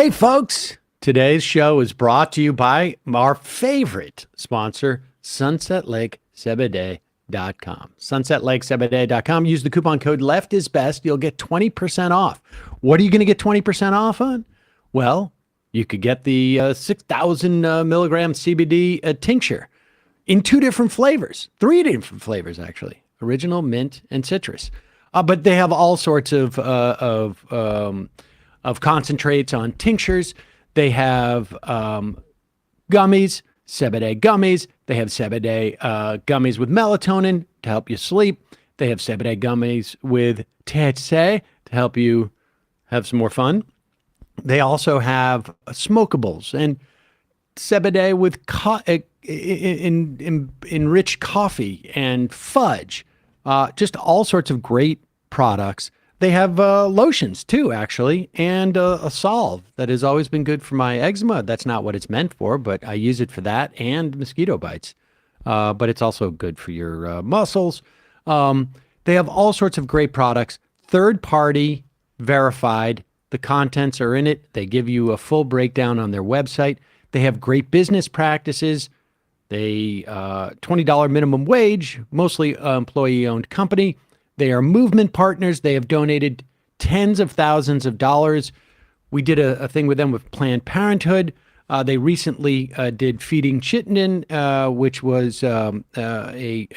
Hey, folks. Today's show is brought to you by our favorite sponsor, SunsetLakeCBD.com. SunsetLakeCBD.com. Use the coupon code LEFTISBEST. You'll get 20% off. What are you going to get 20% off on? Well, you could get the 6,000 milligram CBD tincture in 2 different flavors, 3 different flavors, actually. Original, mint, and citrus. But they have all sorts of concentrates on tinctures. They have gummies, CBD gummies. They have CBD gummies with melatonin to help you sleep. They have CBD gummies with THC to help you have some more fun. They also have smokables and CBD with enriched coffee and fudge. Just all sorts of great products. They have lotions too, actually, and a salve that has always been good for my eczema. That's not what it's meant for, but I use it for that and mosquito bites. But it's also good for your muscles. They have all sorts of great products, third-party verified. The contents are in it. They give you a full breakdown on their website. They have great business practices. They $20 minimum wage, mostly employee-owned company. They are movement partners. They have donated tens of thousands of dollars. We did a thing with them with Planned Parenthood. They recently did Feeding Chittenden, which was a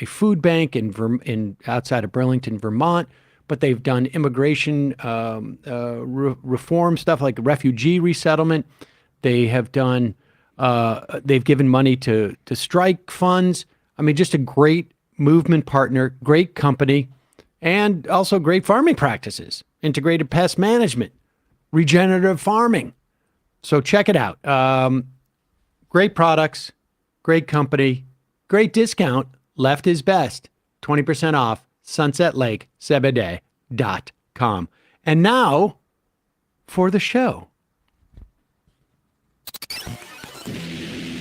food bank in outside of Burlington, Vermont. But they've done immigration reform stuff like refugee resettlement. They have done. They've given money to strike funds. I mean, just a great movement partner, great company. And also great farming practices, integrated pest management, regenerative farming. So check it out. Great products, great company, great discount. Left is best. 20% off. SunsetLakeCBD.com. And now for the show.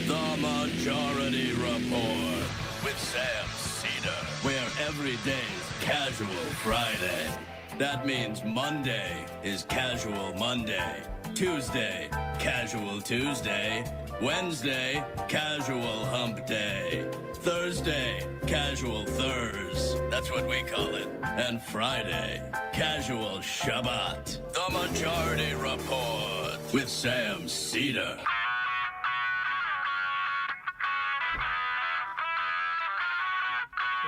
The Majority Report with Sam Seder, where every day Casual Friday. That means Monday is Casual Monday. Tuesday, Casual Tuesday. Wednesday, Casual Hump Day. Thursday, Casual Thurs. That's what we call it. And Friday, Casual Shabbat. The Majority Report with Sam Seder.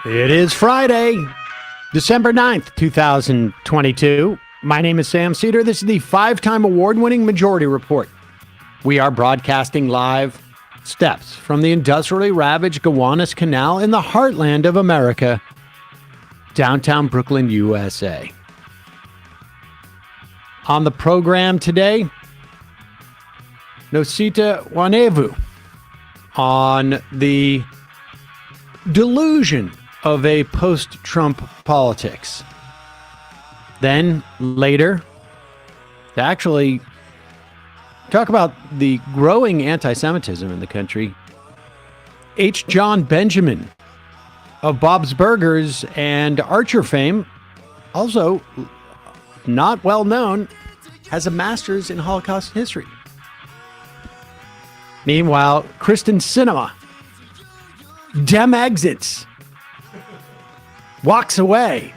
It is Friday, December 9th, 2022. My name is Sam Seder. This is the 5-time award-winning Majority Report. We are broadcasting live steps from the industrially ravaged Gowanus Canal in the heartland of America, downtown Brooklyn, USA. On the program today, Osita Nwanevu on the delusion of a post-Trump politics. Then later, to actually talk about the growing anti-Semitism in the country, Jon Benjamin of Bob's Burgers and Archer fame, also not well known, has a master's in Holocaust history. Meanwhile, Kyrsten Sinema, Dem exits, walks away,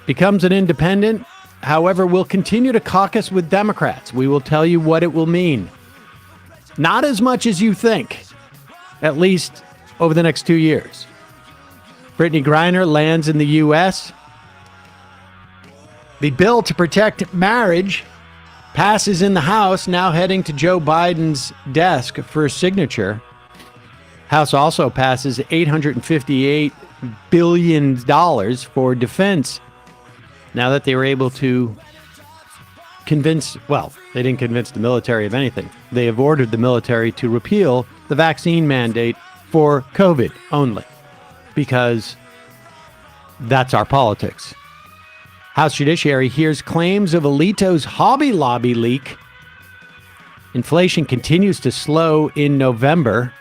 becomes an independent, however, will continue to caucus with Democrats. We will tell you what it will mean. Not as much as you think, at least over the next 2 years. Brittany Griner lands in the U.S. The bill to protect marriage passes in the House, now heading to Joe Biden's desk for signature. House also passes $858 billion for defense. Now that they were able to convince, well, they didn't convince the military of anything. They have ordered the military to repeal the vaccine mandate for COVID only, because that's our politics. House Judiciary hears claims of Alito's Hobby Lobby leak. Inflation continues to slow in November.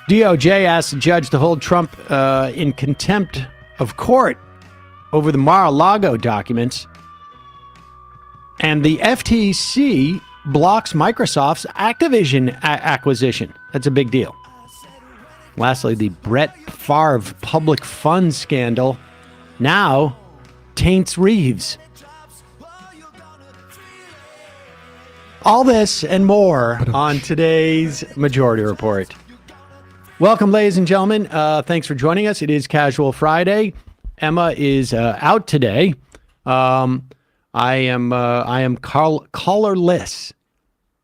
DOJ asked the judge to hold Trump in contempt of court over the Mar-a-Lago documents. And the FTC blocks Microsoft's Activision acquisition. That's a big deal. Lastly, the Brett Favre public funds scandal now taints Reeves. All this and more on today's Majority Report. Welcome, ladies and gentlemen. Thanks for joining us. It is Casual Friday. Emma is out today. I am collarless,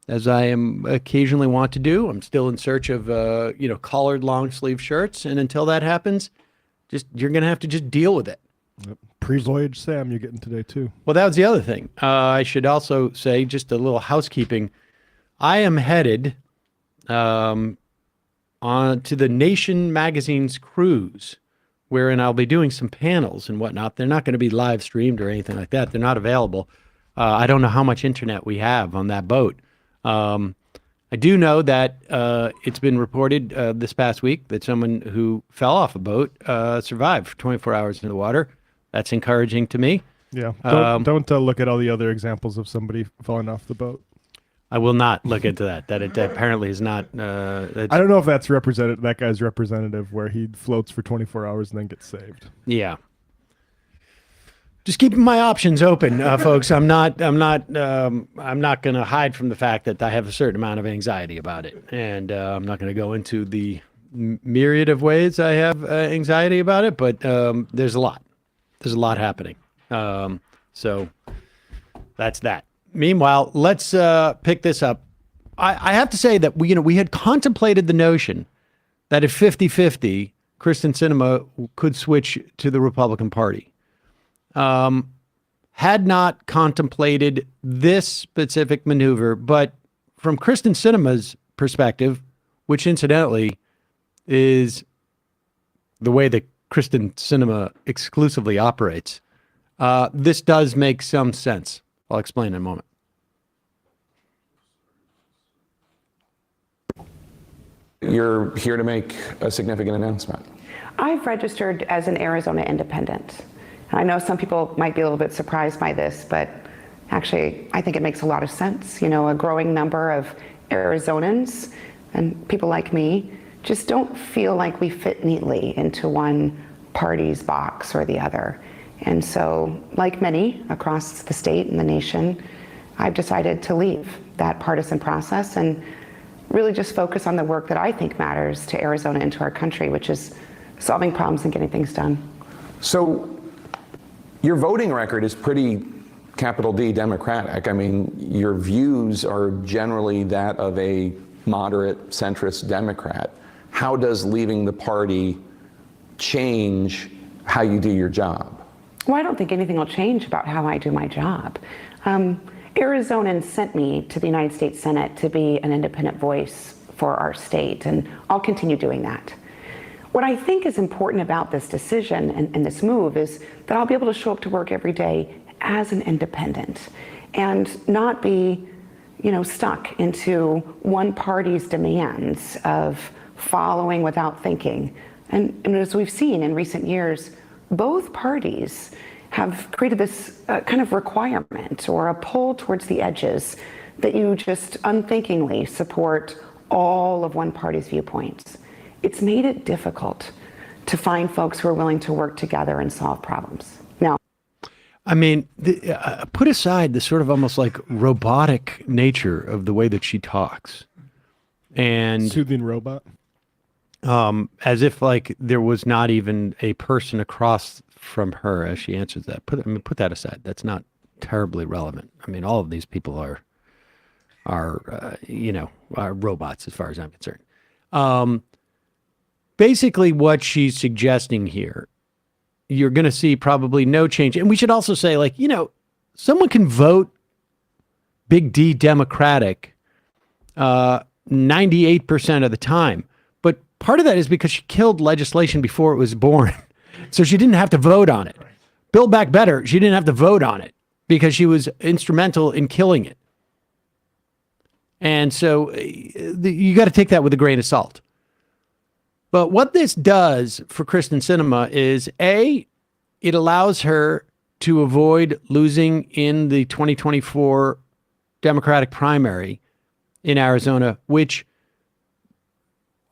as I am occasionally want to do. I'm still in search of collared long sleeve shirts, and until that happens, you're gonna have to just deal with it. Yep. Pre-voyage Sam, you're getting today too. Well, that was the other thing. I should also say, just a little housekeeping. I am headed on to the Nation magazine's cruise, wherein I'll be doing some panels and whatnot. They're not going to be live streamed or anything like that. They're not available. I don't know how much internet we have on that boat. I do know that it's been reported this past week that someone who fell off a boat survived for 24 hours in the water. That's encouraging to me. Yeah. Don't look at all the other examples of somebody falling off the boat. I will not look into that. That it apparently is not. I don't know if that's that guy's representative, where he floats for 24 hours and then gets saved. Yeah. Just keeping my options open, folks. I'm not going to hide from the fact that I have a certain amount of anxiety about it, and I'm not going to go into the myriad of ways I have anxiety about it. But there's a lot. There's a lot happening. So that's that. Meanwhile, let's pick this up. I have to say that we had contemplated the notion that at 50-50, Kyrsten Sinema could switch to the Republican Party. Had not contemplated this specific maneuver, but from Kyrsten Sinema's perspective, which incidentally is the way that Kyrsten Sinema exclusively operates, this does make some sense. I'll explain in a moment. You're here to make a significant announcement. I've registered as an Arizona independent. I know some people might be a little bit surprised by this, but actually I think it makes a lot of sense. You know, a growing number of Arizonans and people like me just don't feel like we fit neatly into one party's box or the other. And so, like many across the state and the nation, I've decided to leave that partisan process and really just focus on the work that I think matters to Arizona and to our country, which is solving problems and getting things done. So your voting record is pretty capital D Democratic. I mean, your views are generally that of a moderate centrist Democrat. How does leaving the party change how you do your job? Well, I don't think anything will change about how I do my job. Arizonans sent me to the United States Senate to be an independent voice for our state, and I'll continue doing that. What I think is important about this decision and this move is that I'll be able to show up to work every day as an independent and not be, stuck into one party's demands of following without thinking. And as we've seen in recent years, both parties have created this kind of requirement or a pull towards the edges that you just unthinkingly support all of one party's viewpoints. It's made it difficult to find folks who are willing to work together and solve problems. Now, I mean, put aside the sort of almost like robotic nature of the way that she talks, and soothing robot. As if like there was not even a person across from her as she answers that. Put that aside. That's not terribly relevant. I mean, all of these people are robots as far as I'm concerned. Basically, what she's suggesting here, you're going to see probably no change. And we should also say, someone can vote big D Democratic 98% of the time. But part of that is because she killed legislation before it was born. So she didn't have to vote on it. Build Back Better, she didn't have to vote on it because she was instrumental in killing it. And so you got to take that with a grain of salt. But what this does for Kyrsten Sinema is, A, it allows her to avoid losing in the 2024 Democratic primary in Arizona, which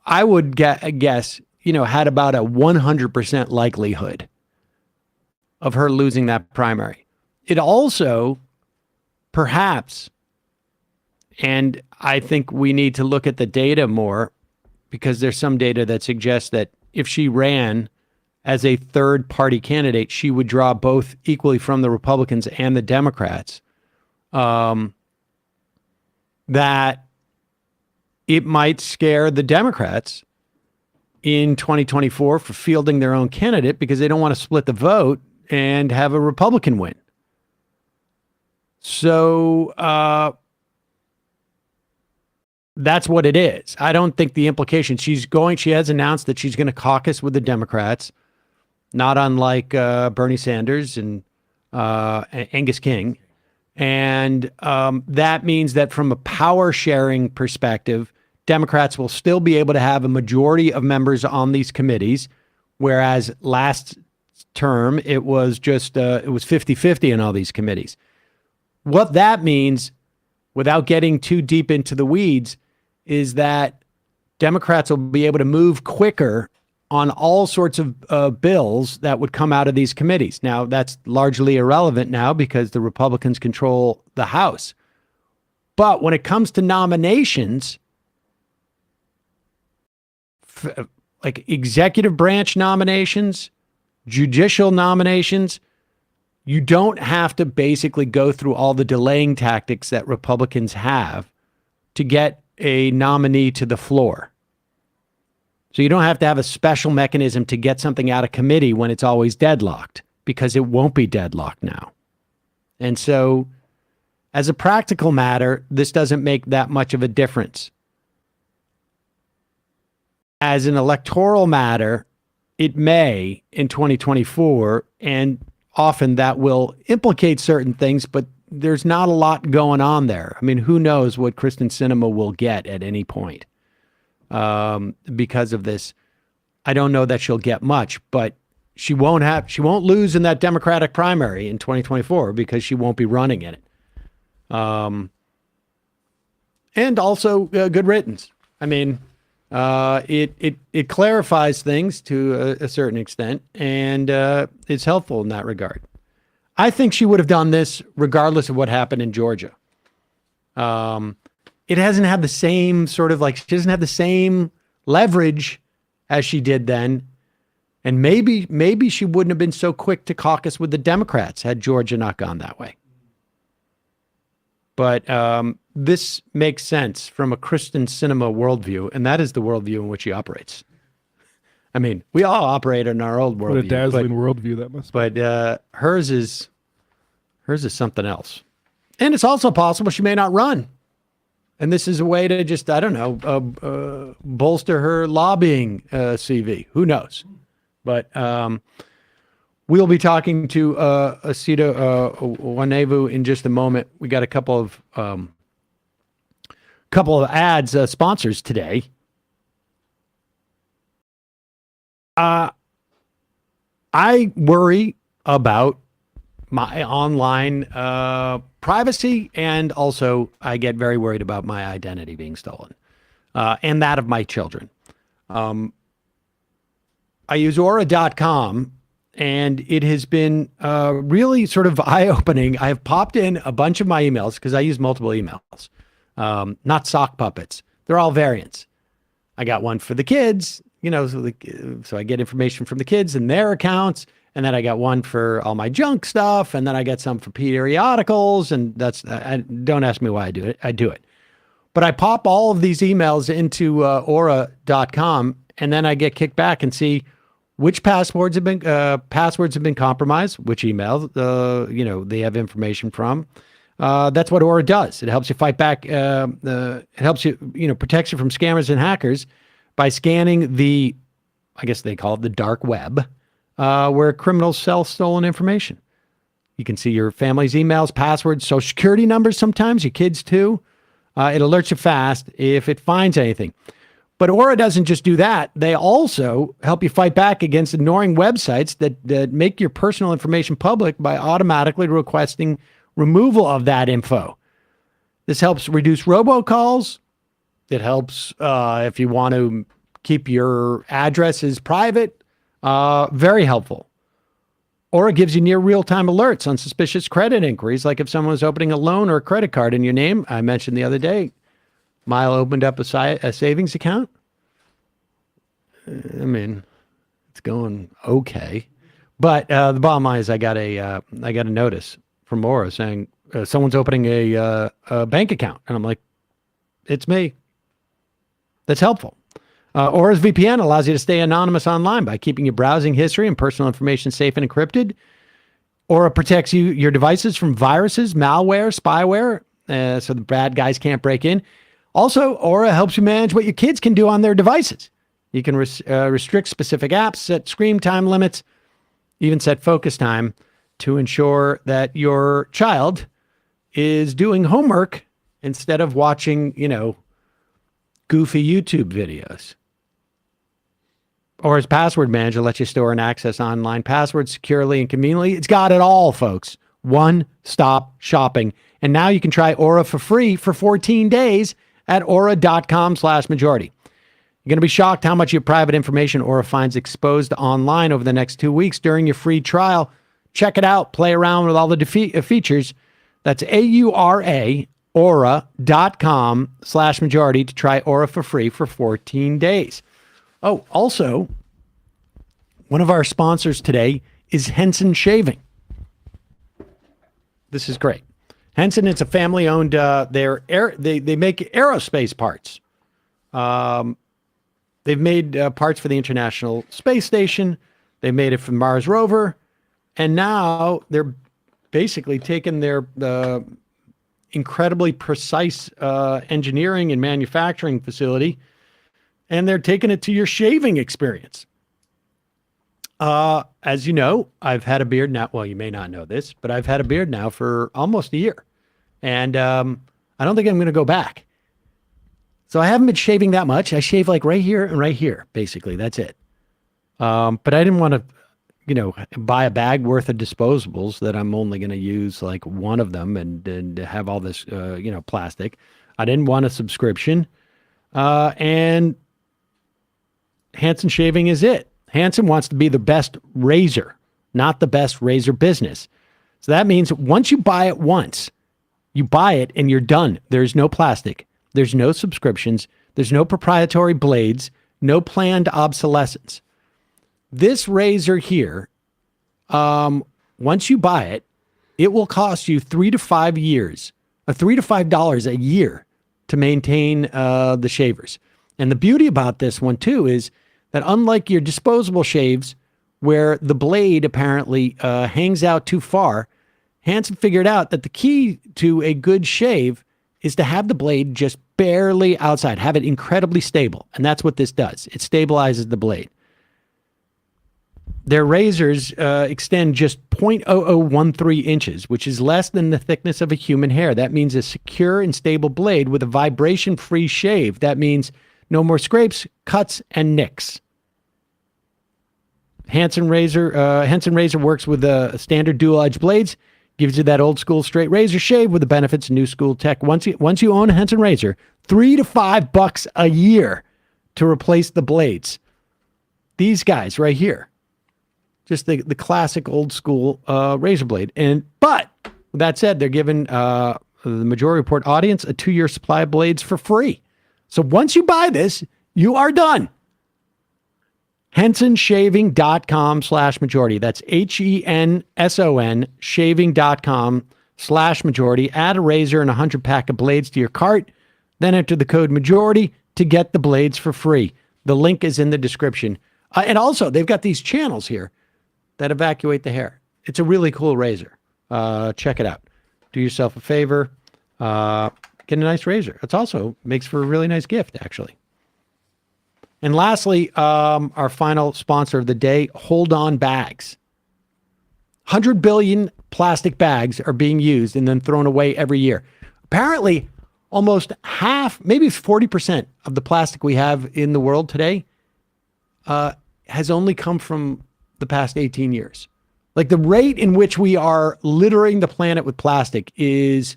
I would guess, had about a 100% likelihood of her losing that primary. It also, perhaps, and I think we need to look at the data more, because there's some data that suggests that if she ran as a third party candidate, she would draw both equally from the Republicans and the Democrats. That it might scare the Democrats in 2024 for fielding their own candidate, because they don't want to split the vote and have a Republican win. So that's what it is. I don't think the implication, she has announced that she's going to caucus with the Democrats, not unlike Bernie Sanders and Angus King. And that means that from a power sharing perspective, Democrats will still be able to have a majority of members on these committees, whereas last term it was just it was 50-50 in all these committees. What that means, without getting too deep into the weeds, is that Democrats will be able to move quicker on all sorts of bills that would come out of these committees. Now, that's largely irrelevant now because the Republicans control the House. But when it comes to nominations, like executive branch nominations, judicial nominations, you don't have to basically go through all the delaying tactics that Republicans have to get a nominee to the floor. So you don't have to have a special mechanism to get something out of committee when it's always deadlocked, because it won't be deadlocked now. And so as a practical matter, this doesn't make that much of a difference. As an electoral matter, it may in 2024, and often that will implicate certain things, but there's not a lot going on there. I mean, who knows what Kyrsten Sinema will get at any point because of this. I don't know that she'll get much, but she won't lose in that Democratic primary in 2024 because she won't be running in it. And also good riddance. I mean, it clarifies things to a certain extent, and it's helpful in that regard. I think she would have done this regardless of what happened in Georgia. It hasn't had the same she doesn't have the same leverage as she did then. And maybe she wouldn't have been so quick to caucus with the Democrats had Georgia not gone that way. But this makes sense from a Kyrsten Sinema worldview, and that is the worldview in which he operates. I mean, we all operate in our old worldview. What a dazzling worldview that must be. But hers is something else. And it's also possible she may not run. And this is a way to just, I don't know, bolster her lobbying CV. Who knows? But we'll be talking to Osita Nwanevu in just a moment. We got a couple of ads, sponsors today. I worry about my online privacy, and also I get very worried about my identity being stolen and that of my children. I use Aura.com, and it has been really sort of eye-opening. I have popped in a bunch of my emails because I use multiple emails, not sock puppets. They're all variants. I got one for the kids, so I get information from the kids and their accounts. And then I got one for all my junk stuff. And then I get some for periodicals. And don't ask me why I do it. I do it. But I pop all of these emails into Aura.com, and then I get kicked back and see which passwords have been compromised, which emails, they have information from. That's what Aura does. It helps you fight back. It helps you, protects you from scammers and hackers by scanning the, I guess they call it the dark web, where criminals sell stolen information. You can see your family's emails, passwords, social security numbers sometimes, your kids too. It alerts you fast if it finds anything. But Aura doesn't just do that. They also help you fight back against ignoring websites that make your personal information public by automatically requesting removal of that info. This helps reduce robocalls. It helps if you want to keep your addresses private. Very helpful. Or it gives you near real-time alerts on suspicious credit inquiries, like if someone was opening a loan or a credit card in your name. I mentioned the other day, Mile opened up a savings account. I mean, it's going okay. But the bottom line is I got a notice from Aura saying someone's opening a bank account. And I'm like, it's me. That's helpful. Aura's VPN allows you to stay anonymous online by keeping your browsing history and personal information safe and encrypted. Aura protects your devices from viruses, malware, spyware, so the bad guys can't break in. Also, Aura helps you manage what your kids can do on their devices. You can restrict specific apps, set screen time limits, even set focus time to ensure that your child is doing homework instead of watching, goofy YouTube videos. Aura's password manager lets you store and access online passwords securely and conveniently. It's got it all, folks. One-stop shopping. And now you can try Aura for free for 14 days at aura.com/majority. You're going to be shocked how much your private information Aura finds exposed online over the next 2 weeks during your free trial. Check it out. Play around with all the features. That's aura.com/majority to try Aura for free for 14 days. Oh, also, one of our sponsors today is Henson Shaving. This is great. Henson, it's a family-owned. They make aerospace parts. They've made parts for the International Space Station. They made it for Mars rover, and now they're basically taking their incredibly precise engineering and manufacturing facility, and they're taking it to your shaving experience. As you know, I've had a beard now. Well, you may not know this, but I've had a beard now for almost a year. And I don't think I'm going to go back. So I haven't been shaving that much. I shave like right here and right here, basically. That's it. But I didn't want to, buy a bag worth of disposables that I'm only going to use like one of them and have all this, plastic. I didn't want a subscription. And Hanson Shaving is it. Hanson wants to be the best razor, not the best razor business. So that means once you buy it once, you buy it and you're done. There's no plastic. There's no subscriptions. There's no proprietary blades, no planned obsolescence. This razor here, once you buy it, it will cost you $3 to $5 a year to maintain the shavers. And the beauty about this one too is that unlike your disposable shaves, where the blade apparently hangs out too far, Hanson figured out that the key to a good shave is to have the blade just barely outside, have it incredibly stable. And that's what this does. It stabilizes the blade. Their razors extend just 0.0013 inches, which is less than the thickness of a human hair. That means a secure and stable blade with a vibration-free shave. That means no more scrapes, cuts, and nicks. Hanson Razor works with standard dual-edged blades, gives you that old-school straight razor shave with the benefits of new-school tech. Once you own a Hanson Razor, $3 to $5 a year to replace the blades. These guys right here, just the classic old-school razor blade. But with that said, they're giving the Majority Report audience a 2-year supply of blades for free. So once you buy this, you are done. HensonShaving.com/majority. That's HENSON shaving.com/majority. Add a razor and 100-pack of blades to your cart. Then enter the code majority to get the blades for free. The link is in the description. And also, they've got these channels here that evacuate the hair. It's a really cool razor. Check it out. Do yourself a favor. Get a nice razor. It also makes for a really nice gift, actually. And lastly, our final sponsor of the day, Hold On Bags. 100 billion plastic bags are being used and then thrown away every year. Apparently, almost half, maybe 40% of the plastic we have in the world today has only come from the past 18 years. Like the rate in which we are littering the planet with plastic is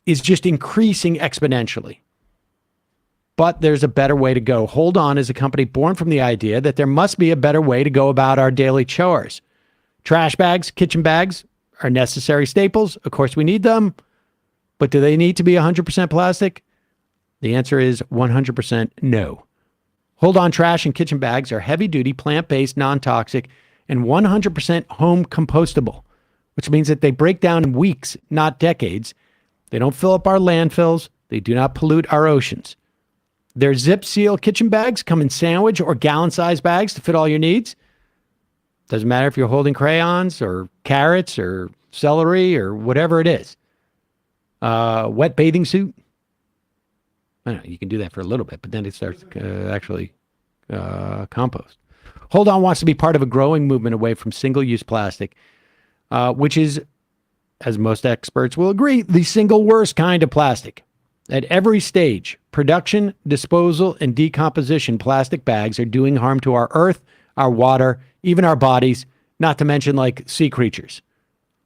just increasing exponentially. But there's a better way to go. Hold On is a company born from the idea that there must be a better way to go about our daily chores. Trash bags, kitchen bags are necessary staples. Of course, we need them. But do they need to be 100% plastic? The answer is 100% no. Hold On trash and kitchen bags are heavy-duty, plant-based, non-toxic, and 100% home compostable, which means that they break down in weeks, not decades. They don't fill up our landfills. They do not pollute our oceans. Their zip seal kitchen bags come in sandwich or gallon-sized bags to fit all your needs. Doesn't matter if you're holding crayons or carrots or celery or whatever it is. Wet bathing suit. I don't know, you can do that for a little bit, but then it starts actually compost. Hold On wants to be part of a growing movement away from single-use plastic, which is, as most experts will agree, the single worst kind of plastic. At every stage, production, disposal, and decomposition, plastic bags are doing harm to our earth, our water, even our bodies, not to mention like sea creatures.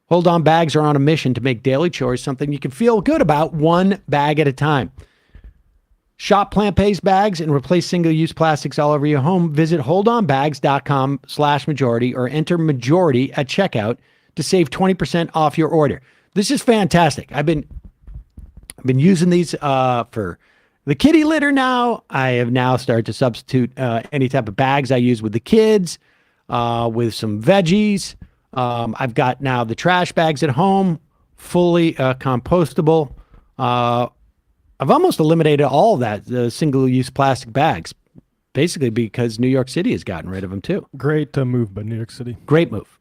Hold On bags are on a mission to make daily chores something you can feel good about, one bag at a time. Shop plant-based bags and replace single-use plastics all over your home. Visit holdonbags.com/majority or enter majority at checkout to save 20% off your order. This is fantastic. I've been using these for the kitty litter now. I have now started to substitute any type of bags I use with the kids, with some veggies. I've got now the trash bags at home, fully compostable. I've almost eliminated all that, the single-use plastic bags, basically because New York City has gotten rid of them too. Great move by New York City. Great move.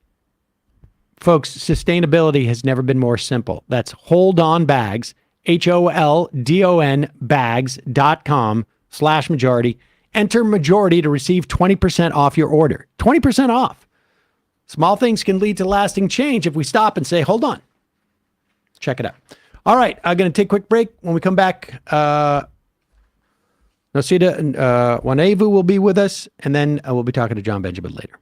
Folks, sustainability has never been more simple. That's Hold On Bags, HOLDON bags.com/majority. Enter majority to receive 20% off your order. 20% off. Small things can lead to lasting change if we stop and say, hold on. Check it out. All right, I'm going to take a quick break. When we come back, Osita Nwanevu will be with us, and then we'll be talking to Jon Benjamin later.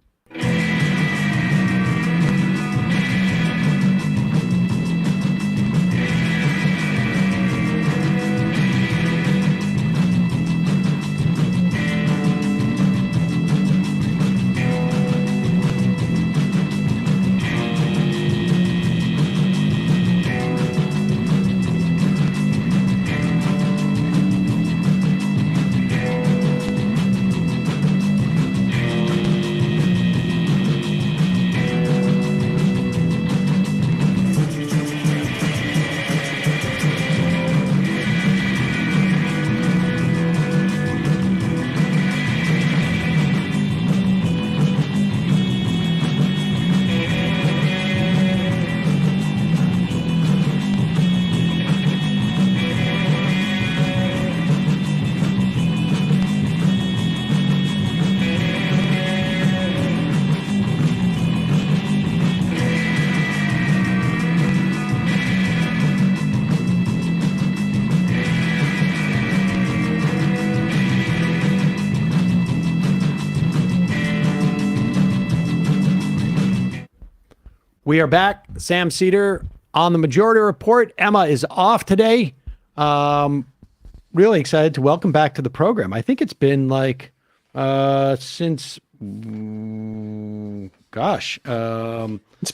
We are back. Sam Seder on the Majority Report. Emma is off today. Really excited to welcome back to the program. I think it's been like since it's been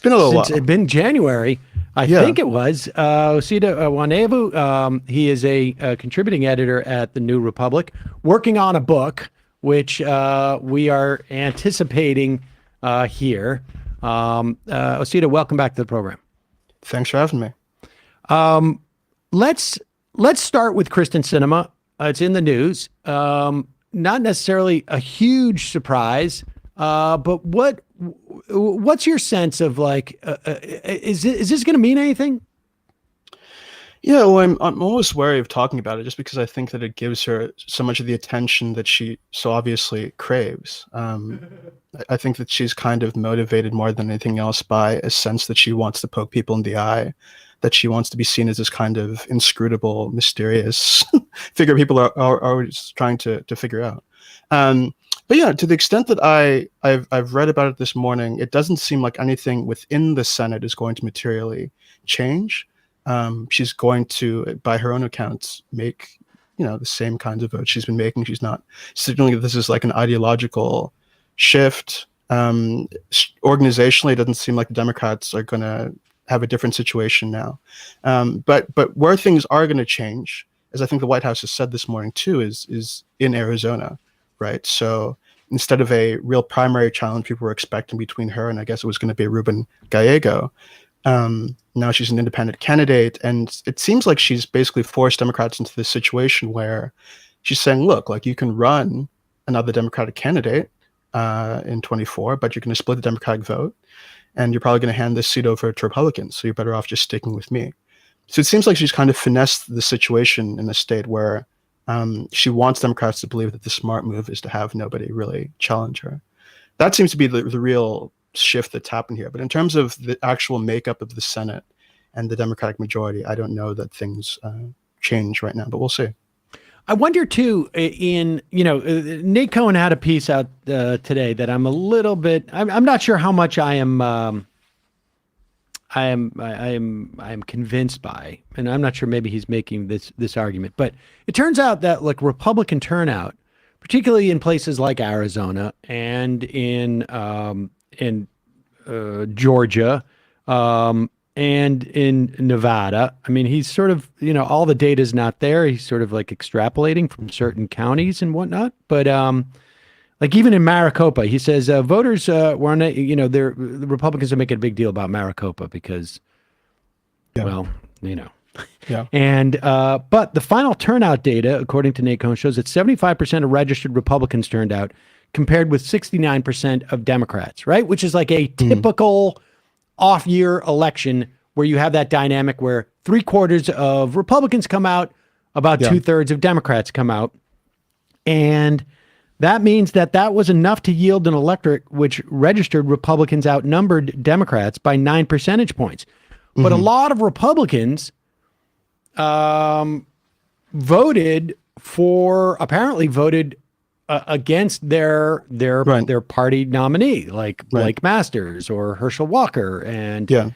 a little while. It's been January. I think it was. Osita Nwanevu, he is a contributing editor at the New Republic, working on a book, which we are anticipating here. Osita, welcome back to the program. Thanks for having me. Let's start with Kyrsten Sinema. It's in the news. Not necessarily a huge surprise, but what's your sense of like, is this going to mean anything? Yeah, well, I'm always wary of talking about it just because I think that it gives her so much of the attention that she so obviously craves. I think that she's kind of motivated more than anything else by a sense that she wants to poke people in the eye that she wants to be seen as this kind of inscrutable, mysterious figure people are always trying to figure out. But yeah, to the extent that I've read about it this morning, it doesn't seem like anything within the Senate is going to materially change. She's going to, by her own accounts, make the same kinds of votes she's been making. She's not signaling that this is like an ideological shift. Organizationally, it doesn't seem like the Democrats are going to have a different situation now. But where things are going to change, as I think the White House has said this morning too, is in Arizona, right? So instead of a real primary challenge people were expecting between her and I guess it was going to be Ruben Gallego, now she's an independent candidate, and it seems like she's basically forced Democrats into this situation where she's saying, look, like you can run another Democratic candidate in 24, but you're going to split the Democratic vote, and you're probably going to hand this seat over to Republicans, so you're better off just sticking with me. So it seems like she's kind of finessed the situation in the state where she wants Democrats to believe that the smart move is to have nobody really challenge her. That seems to be the real shift that's happened here. But in terms of the actual makeup of the Senate and the Democratic majority, I don't know that things change right now, but we'll see. I wonder too, Nate Cohen had a piece out today that I'm a little bit, I'm not sure how much I am convinced by, and I'm not sure maybe he's making this argument, but it turns out that like Republican turnout, particularly in places like Arizona and in Georgia, and in Nevada, I mean, he's sort of, all the data is not there. He's sort of like extrapolating from certain counties and whatnot. But like even in Maricopa, he says voters were on, the Republicans are making a big deal about Maricopa because, Yeah. Yeah. And but the final turnout data, according to Nate Cohen, shows that 75% of registered Republicans turned out, compared with 69% of Democrats, right? Which is like a typical off-year election where you have that dynamic where 3/4 of Republicans come out, about 2/3 of Democrats come out. And that means that was enough to yield an electorate which registered Republicans outnumbered Democrats by 9 percentage points. But a lot of Republicans voted against their party nominee, like Masters or Herschel Walker, and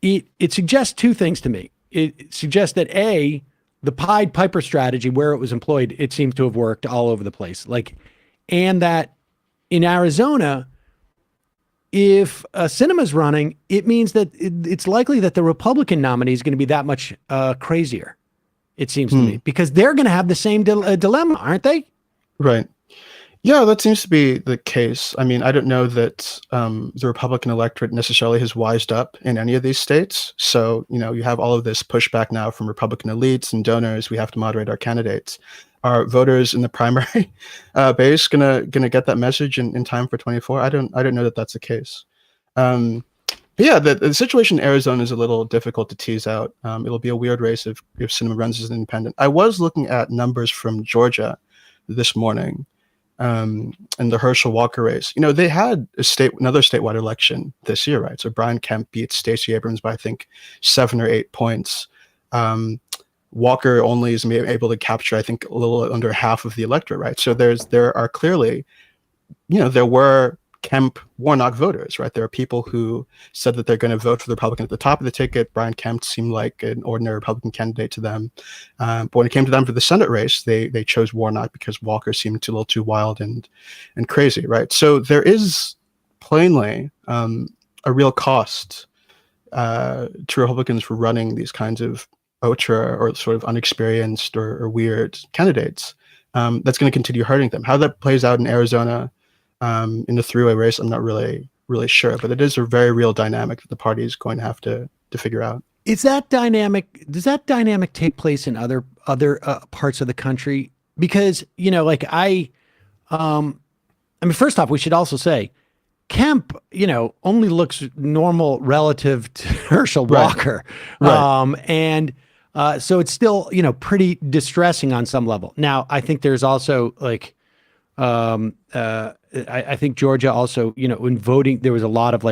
it suggests two things to me. It suggests that the Pied Piper strategy, where it was employed, it seems to have worked all over the place. And that in Arizona, if Sinema's running, it means that it's likely that the Republican nominee is going to be that much crazier. It seems to me, because they're going to have the same dilemma, aren't they? Right. Yeah, that seems to be the case. I mean, I don't know that the Republican electorate necessarily has wised up in any of these states. So, you have all of this pushback now from Republican elites and donors. We have to moderate our candidates. Are voters in the primary base gonna get that message in time for 24? I don't know that that's the case. But yeah, the situation in Arizona is a little difficult to tease out. It'll be a weird race if Sinema runs as an independent. I was looking at numbers from Georgia this morning, in the Herschel Walker race. They had another statewide election this year, right? So Brian Kemp beat Stacey Abrams by I think 7 or 8 points. Walker only is able to capture, I think, a little under half of the electorate, right? So there are clearly, there were Kemp Warnock voters, right? There are people who said that they're going to vote for the Republican at the top of the ticket. Brian Kemp seemed like an ordinary Republican candidate to them. But when it came to them for the Senate race, they chose Warnock because Walker seemed a little too wild and crazy, right? So there is plainly a real cost to Republicans for running these kinds of ultra or sort of unexperienced or weird candidates. That's going to continue hurting them. How that plays out in Arizona, in the three-way race, I'm not really sure, but it is a very real dynamic that the party is going to have to figure out. Does that dynamic take place in other parts of the country? Because, first off, we should also say Kemp, only looks normal relative to Herschel Walker. Right. So it's still, pretty distressing on some level. Now, I think there's also I think Georgia also, in voting, there was a lot of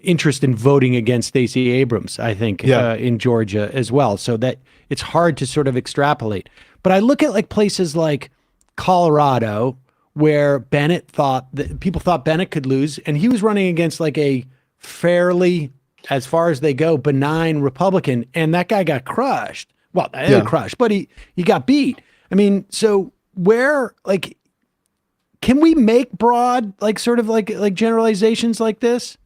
interest in voting against Stacey Abrams, I think, in Georgia as well. So that it's hard to sort of extrapolate. But I look at like places like Colorado, where people thought Bennett could lose, and he was running against like a fairly, as far as they go, benign Republican, and that guy got crushed. Well, not really crushed, but he got beat. I mean, so where, like, can we make broad, like, sort of like generalizations like this?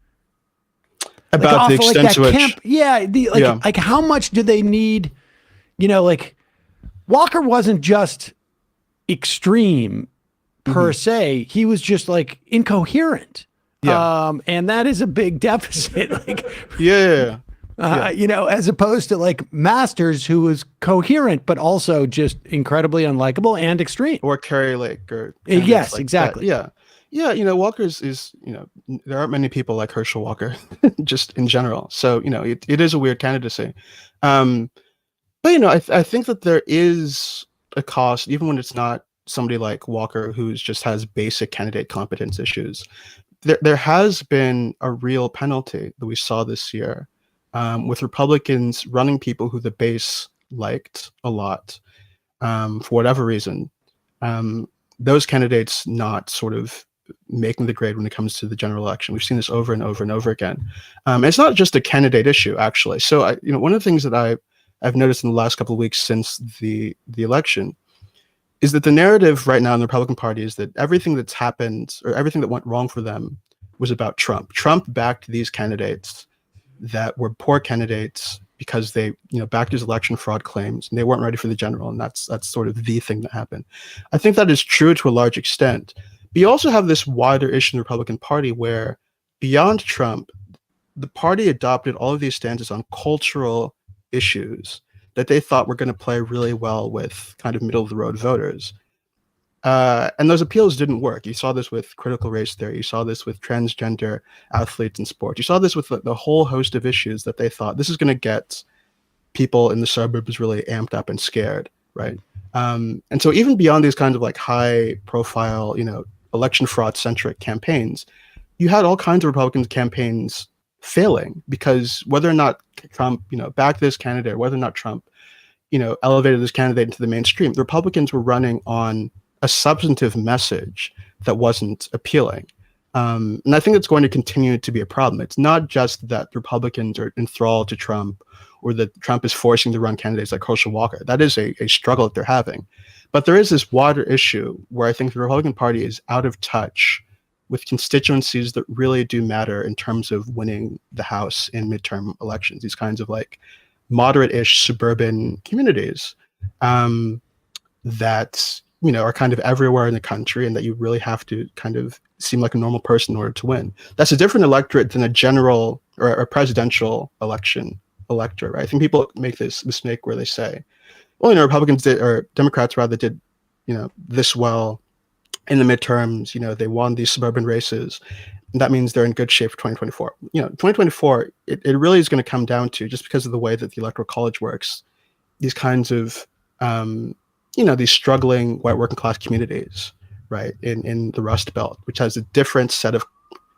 About the extent to which, like how much do they need? You know, like Walker wasn't just extreme per se; he was just like incoherent. And that is a big deficit. Like, you know, as opposed to like Masters, who was coherent but also just incredibly unlikable and extreme. Or Kerry Lake, or yes, like exactly. Yeah, you know, Walker is, you know, there aren't many people like Herschel Walker, just in general. So, you know, it is a weird candidacy. But, you know, I think that there is a cost, even when it's not somebody like Walker, who just has basic candidate competence issues. There has been a real penalty that we saw this year with Republicans running people who the base liked a lot for whatever reason. Those candidates not sort of making the grade when it comes to the general election. We've seen this over and over and over again. It's not just a candidate issue, actually. So, you know, one of the things that I've noticed in the last couple of weeks since the election is that the narrative right now in the Republican Party is that everything that's happened or everything that went wrong for them was about Trump. Trump backed these candidates that were poor candidates because they, you know, backed his election fraud claims and they weren't ready for the general. And that's sort of the thing that happened. I think that is true to a large extent. But you also have this wider issue in the Republican Party where beyond Trump, the party adopted all of these stances on cultural issues that they thought were going to play really well with kind of middle of the road voters. And those appeals didn't work. You saw this with critical race theory. You saw this with transgender athletes in sports. You saw this with the whole host of issues that they thought this is going to get people in the suburbs really amped up and scared, right? And so even beyond these kinds of like high profile, you know, election fraud centric campaigns, you had all kinds of Republican campaigns failing because whether or not Trump, you know, backed this candidate, or whether or not Trump, you know, elevated this candidate into the mainstream, the Republicans were running on a substantive message that wasn't appealing. And I think it's going to continue to be a problem. It's not just that Republicans are enthralled to Trump or that Trump is forcing to run candidates like Herschel Walker. That is a struggle that they're having. But there is this wider issue where I think the Republican Party is out of touch with constituencies that really do matter in terms of winning the House in midterm elections, these kinds of like moderate-ish suburban communities that, you know, are kind of everywhere in the country and that you really have to kind of seem like a normal person in order to win. That's a different electorate than a general or a presidential election electorate, right? I think people make this mistake where they say, well, you know, Republicans did, or Democrats rather did, you know, this well in the midterms, you know, they won these suburban races. And that means they're in good shape for 2024. You know, 2024, it really is going to come down to, just because of the way that the Electoral College works, these kinds of, you know, these struggling white working class communities, right, in the Rust Belt, which has a different set of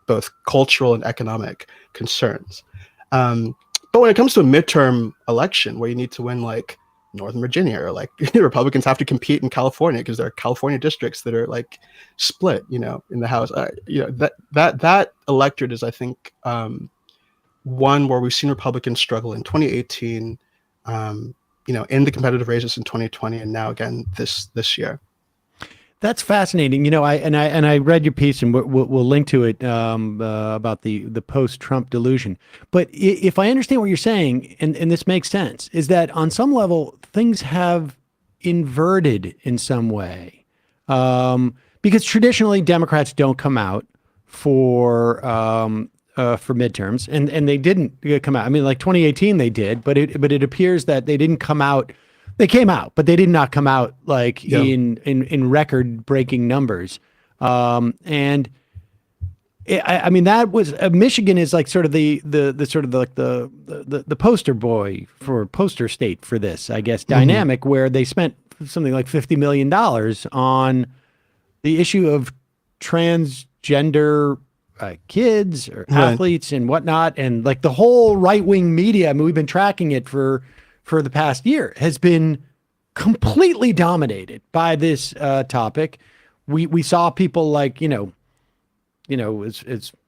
both cultural and economic concerns. But when it comes to a midterm election where you need to win like Northern Virginia, or like Republicans have to compete in California because there are California districts that are like split, you know, in the House. You know, that electorate is, I think, one where we've seen Republicans struggle in 2018, you know, in the competitive races in 2020, and now again this year. That's fascinating. You know, I read your piece, and we'll link to it about the post-Trump delusion. But if I understand what you're saying, and this makes sense, is that on some level things have inverted in some way, because traditionally Democrats don't come out for midterms, and they didn't come out. I mean, like 2018 they did, but it appears that they didn't come out. They came out, but they did not come out like in record-breaking numbers. And I mean, that was Michigan is like sort of the poster boy for poster state for this, I guess, dynamic where they spent something like $50 million on the issue of transgender kids or Right. athletes and whatnot. And like the whole right-wing media, I mean, we've been tracking it for the past year, has been completely dominated by this topic. We saw people like, it's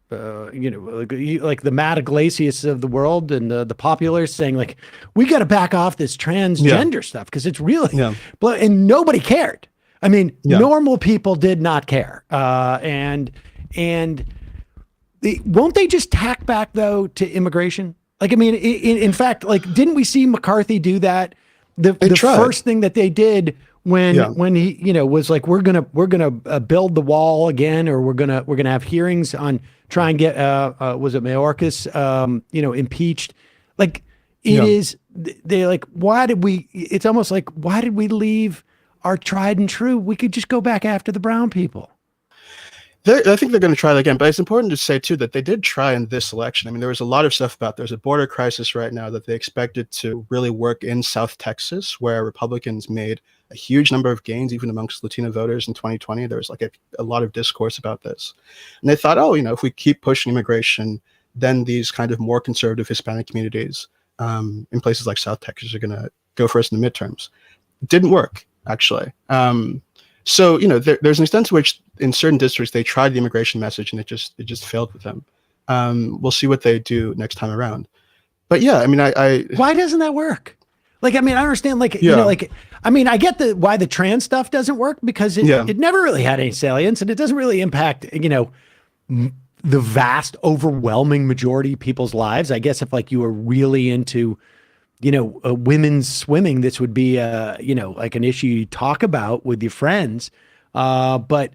like the Matt Iglesias of the world and the populars saying like, we got to back off this transgender stuff because it's really, and nobody cared. I mean, normal people did not care. Won't they just tack back though to immigration? Like, I mean, in fact, like, didn't we see McCarthy do that? The first thing that they did when he was like, we're gonna build the wall again, or we're gonna have hearings on try and get was it Mayorkas impeached? Like they like, why did we? It's almost like, why did we leave our tried and true? We could just go back after the brown people. I think they're going to try that again, but it's important to say too that they did try in this election. I mean, there was a lot of stuff about there's a border crisis right now that they expected to really work in South Texas, where Republicans made a huge number of gains, even amongst Latino voters in 2020. There was like a lot of discourse about this, and they thought, if we keep pushing immigration, then these kind of more conservative Hispanic communities in places like South Texas are going to go first in the midterms. It didn't work, actually. So there's an extent to which in certain districts they tried the immigration message and it just failed with them. We'll see what they do next time around. But yeah, I mean, why doesn't that work? Like, I mean, I understand, like, I mean, I get why the trans stuff doesn't work because it never really had any salience and it doesn't really impact, the vast, overwhelming majority of people's lives. I guess if like you were really into women's swimming, this would be like an issue you talk about with your friends. But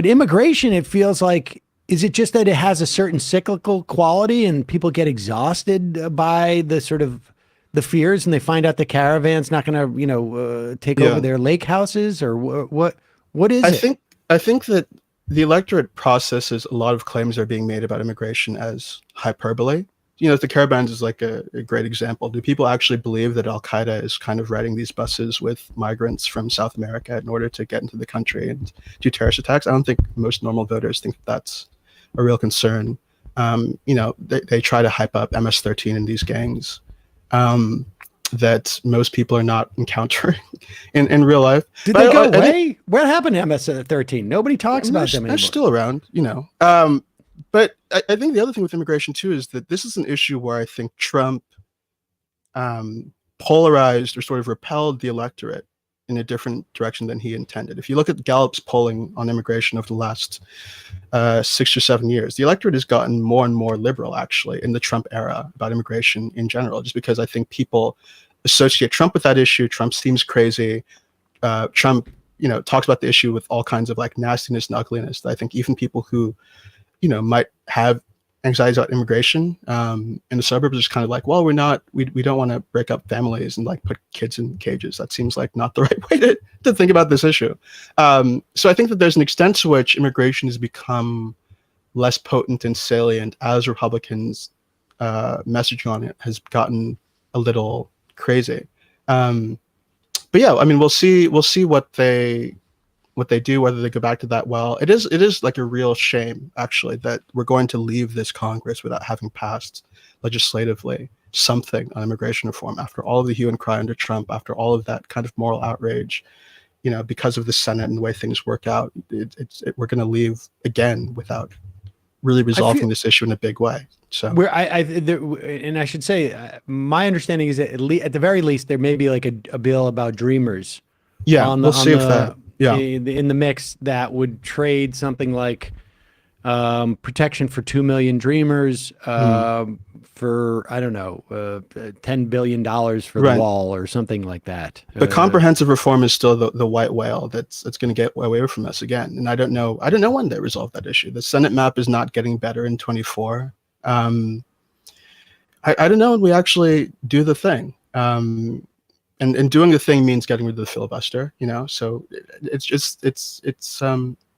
immigration, it feels like, is it just that it has a certain cyclical quality and people get exhausted by the sort of the fears and they find out the caravan's not going to, take over their lake houses, or what is it? I think that the electorate processes a lot of claims that are being made about immigration as hyperbole. The caravans is like a great example. Do people actually believe that Al-Qaeda is kind of riding these buses with migrants from South America in order to get into the country and do terrorist attacks? I don't think most normal voters think that's a real concern. They try to hype up MS-13 in these gangs that most people are not encountering in real life. Did they go away? What happened to MS-13? Nobody talks about them anymore. They're still around, But I think the other thing with immigration too is that this is an issue where I think Trump polarized or sort of repelled the electorate in a different direction than he intended. If you look at Gallup's polling on immigration over the last 6 or 7 years, the electorate has gotten more and more liberal actually in the Trump era about immigration in general, just because I think people associate Trump with that issue. Trump seems crazy. Trump, talks about the issue with all kinds of like nastiness and ugliness that I think even people who might have anxieties about immigration in the suburbs is kind of like, well, we don't want to break up families and like put kids in cages. That seems like not the right way to think about this issue. So I think that there's an extent to which immigration has become less potent and salient as Republicans' messaging on it has gotten a little crazy. But yeah, I mean, we'll see what they do, whether they go back to that. Well, it is like a real shame actually that we're going to leave this Congress without having passed legislatively something on immigration reform after all of the hue and cry under Trump, after all of that kind of moral outrage, because of the Senate and the way things work out. We're going to leave again without really resolving this issue in a big way. So and I should say, my understanding is that at the very least there may be like a bill about Dreamers. Yeah, we'll see if that. Yeah, in the mix that would trade something like protection for 2 million Dreamers for, I don't know, $10 billion for the wall or something like that. But comprehensive reform is still the white whale that's going to get away from us again. And I don't know when they resolve that issue. The Senate map is not getting better in 24. I don't know when we actually do the thing. And doing the thing means getting rid of the filibuster, So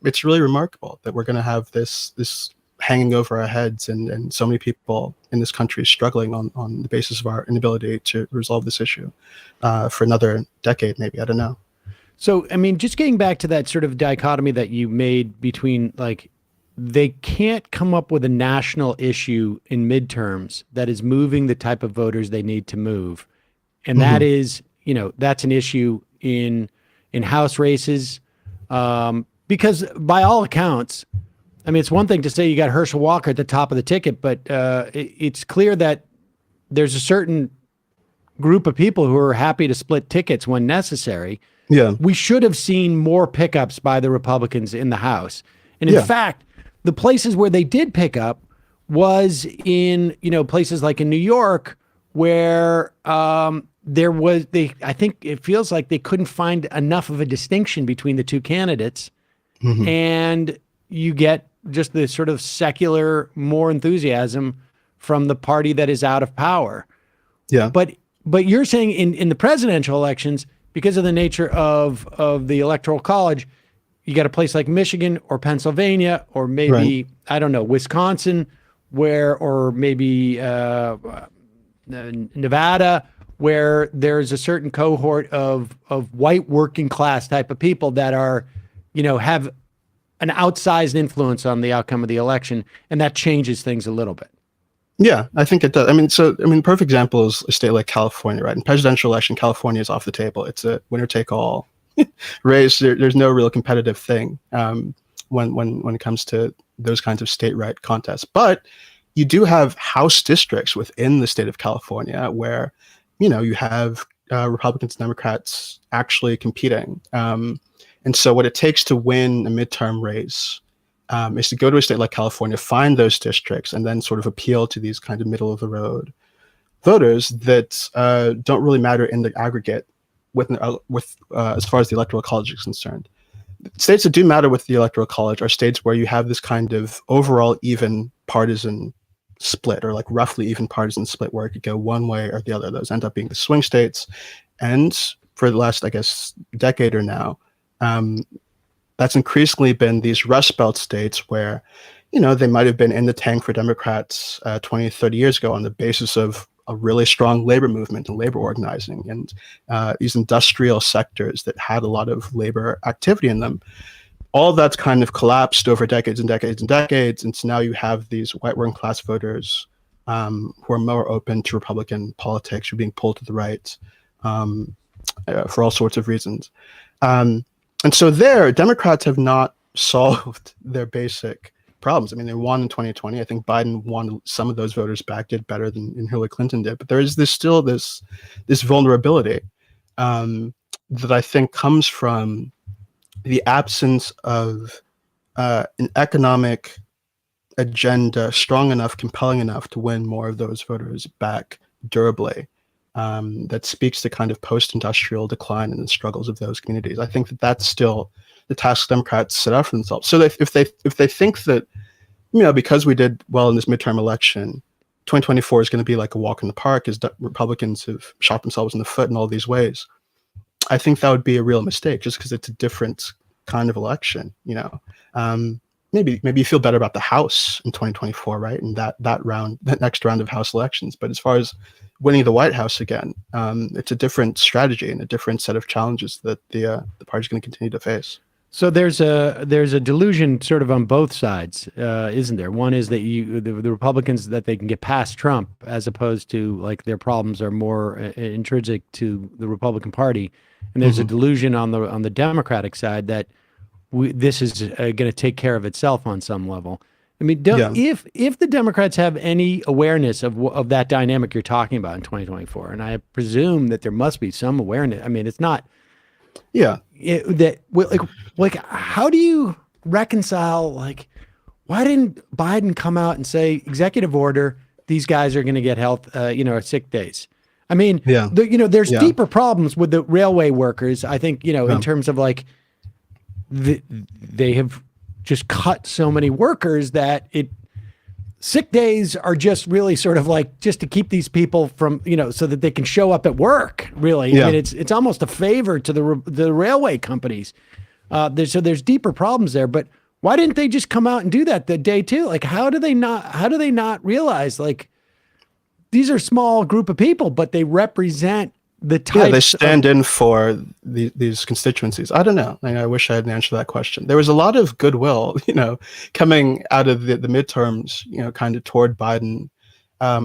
it's really remarkable that we're going to have this hanging over our heads, and so many people in this country struggling on the basis of our inability to resolve this issue for another decade, maybe. I don't know. So, I mean, just getting back to that sort of dichotomy that you made between like they can't come up with a national issue in midterms that is moving the type of voters they need to move. And that is, that's an issue in House races. Because by all accounts, I mean, it's one thing to say you got Herschel Walker at the top of the ticket, but it's clear that there's a certain group of people who are happy to split tickets when necessary. Yeah. We should have seen more pickups by the Republicans in the House. And in fact, the places where they did pick up was in, places like in New York where I think it feels like they couldn't find enough of a distinction between the two candidates. And you get just the sort of secular, more enthusiasm from the party that is out of power. Yeah. But you're saying in the presidential elections, because of the nature of the Electoral College, you got a place like Michigan or Pennsylvania or maybe, I don't know, Wisconsin, or maybe Nevada, where there's a certain cohort of white working class type of people that are, have an outsized influence on the outcome of the election, and that changes things a little bit. Yeah, I think it does. Perfect example is a state like California, right? In presidential election, California is off the table. It's a winner-take-all race. There's no real competitive thing when it comes to those kinds of state-right contests. But you do have House districts within the state of California where, you have Republicans and Democrats actually competing. And so what it takes to win a midterm race is to go to a state like California, find those districts, and then sort of appeal to these kind of middle of the road voters that don't really matter in the aggregate with as far as the Electoral College is concerned. States that do matter with the Electoral College are states where you have this kind of overall even partisan split, or like roughly even partisan split, where it could go one way or the other. Those end up being the swing states. And for the last, I guess, decade or now, that's increasingly been these Rust Belt states where, they might have been in the tank for Democrats 20, 30 years ago on the basis of a really strong labor movement and labor organizing and these industrial sectors that had a lot of labor activity in them. All that's kind of collapsed over decades and decades and decades. And so now you have these white working class voters who are more open to Republican politics, who are being pulled to the right for all sorts of reasons. And so Democrats have not solved their basic problems. I mean, they won in 2020. I think Biden won some of those voters back, did better than Hillary Clinton did. But there is still this vulnerability that I think comes from the absence of an economic agenda strong enough, compelling enough to win more of those voters back durably. That speaks to kind of post-industrial decline and the struggles of those communities. I think that's still the task Democrats set out for themselves. So if they think that, because we did well in this midterm election, 2024 is going to be like a walk in the park, as Republicans have shot themselves in the foot in all these ways, I think that would be a real mistake, just because it's a different kind of election. Maybe you feel better about the House in 2024, right? And that next round of House elections. But as far as winning the White House again, it's a different strategy and a different set of challenges that the party's going to continue to face. So there's a delusion sort of on both sides, isn't there? One is that the Republicans, that they can get past Trump, as opposed to like their problems are more intrinsic to the Republican Party, and there's a delusion on the Democratic side that this is going to take care of itself on some level. I mean, if the Democrats have any awareness of that dynamic you're talking about in 2024, and I presume that there must be some awareness. I mean, it's not. Yeah. Like, how do you reconcile, like, why didn't Biden come out and say, executive order, these guys are going to get health, sick days? I mean, there's deeper problems with the railway workers. I think, in terms of like, they have just cut so many workers that sick days are just really sort of like just to keep these people from, so that they can show up at work, really. Yeah. I mean, it's almost a favor to the railway companies. So there's deeper problems there, but why didn't they just come out and do that the day too? Like, how do they not realize, like, these are small group of people, but they represent the Yeah, they types stand in for these constituencies. I don't know. I wish I had an answer to that question. There was a lot of goodwill, coming out of the midterms, kind of toward Biden.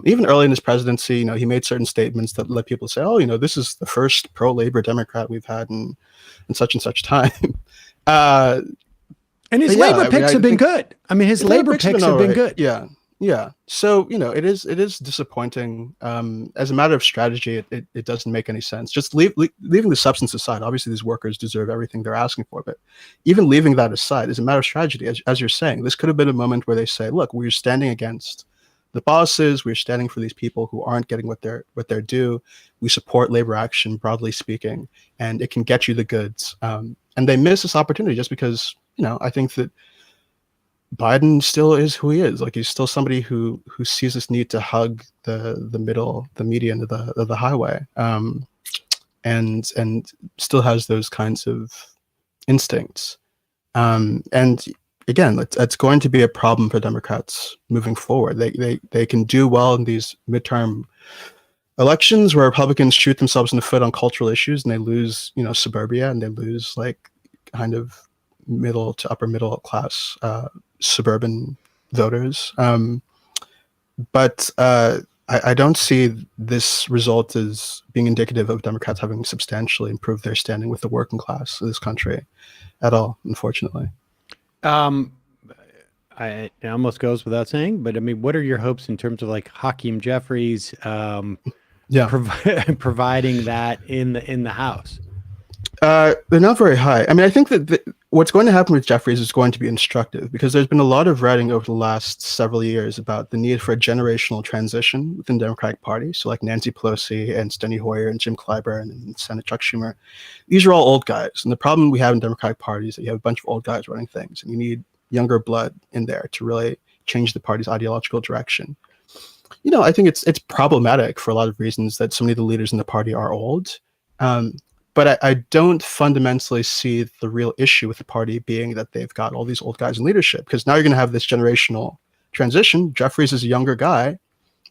Even early in his presidency, he made certain statements that let people say, "Oh, this is the first pro-labor Democrat we've had in such and such time." and his labor picks have been good. I mean, his labor picks have been good. Yeah. So it is disappointing. As a matter of strategy, it doesn't make any sense. Just leaving the substance aside. Obviously, these workers deserve everything they're asking for, but even leaving that aside, as a matter of strategy, as you're saying, this could have been a moment where they say, "Look, we're standing against the bosses. We're standing for these people who aren't getting what they're due. We support labor action, broadly speaking, and it can get you the goods." And they miss this opportunity just because I think that Biden still is who he is. Like, he's still somebody who sees this need to hug the middle, the median of the highway, and still has those kinds of instincts. And again, it's going to be a problem for Democrats moving forward. They can do well in these midterm elections where Republicans shoot themselves in the foot on cultural issues, and they lose, suburbia, and they lose like kind of middle to upper middle class suburban voters. But I don't see this result as being indicative of Democrats having substantially improved their standing with the working class of this country at all, unfortunately. It almost goes without saying, but I mean, what are your hopes in terms of like Hakeem Jeffries providing that in the House? They're not very high. I mean, I think that what's going to happen with Jeffries is going to be instructive, because there's been a lot of writing over the last several years about the need for a generational transition within the Democratic Party. So like Nancy Pelosi and Steny Hoyer and Jim Clyburn and Senator Chuck Schumer, these are all old guys. And the problem we have in Democratic Party is that you have a bunch of old guys running things, and you need younger blood in there to really change the party's ideological direction. I think it's problematic for a lot of reasons that so many of the leaders in the party are old. But I don't fundamentally see the real issue with the party being that they've got all these old guys in leadership, because now you're going to have this generational transition. Jeffries is a younger guy.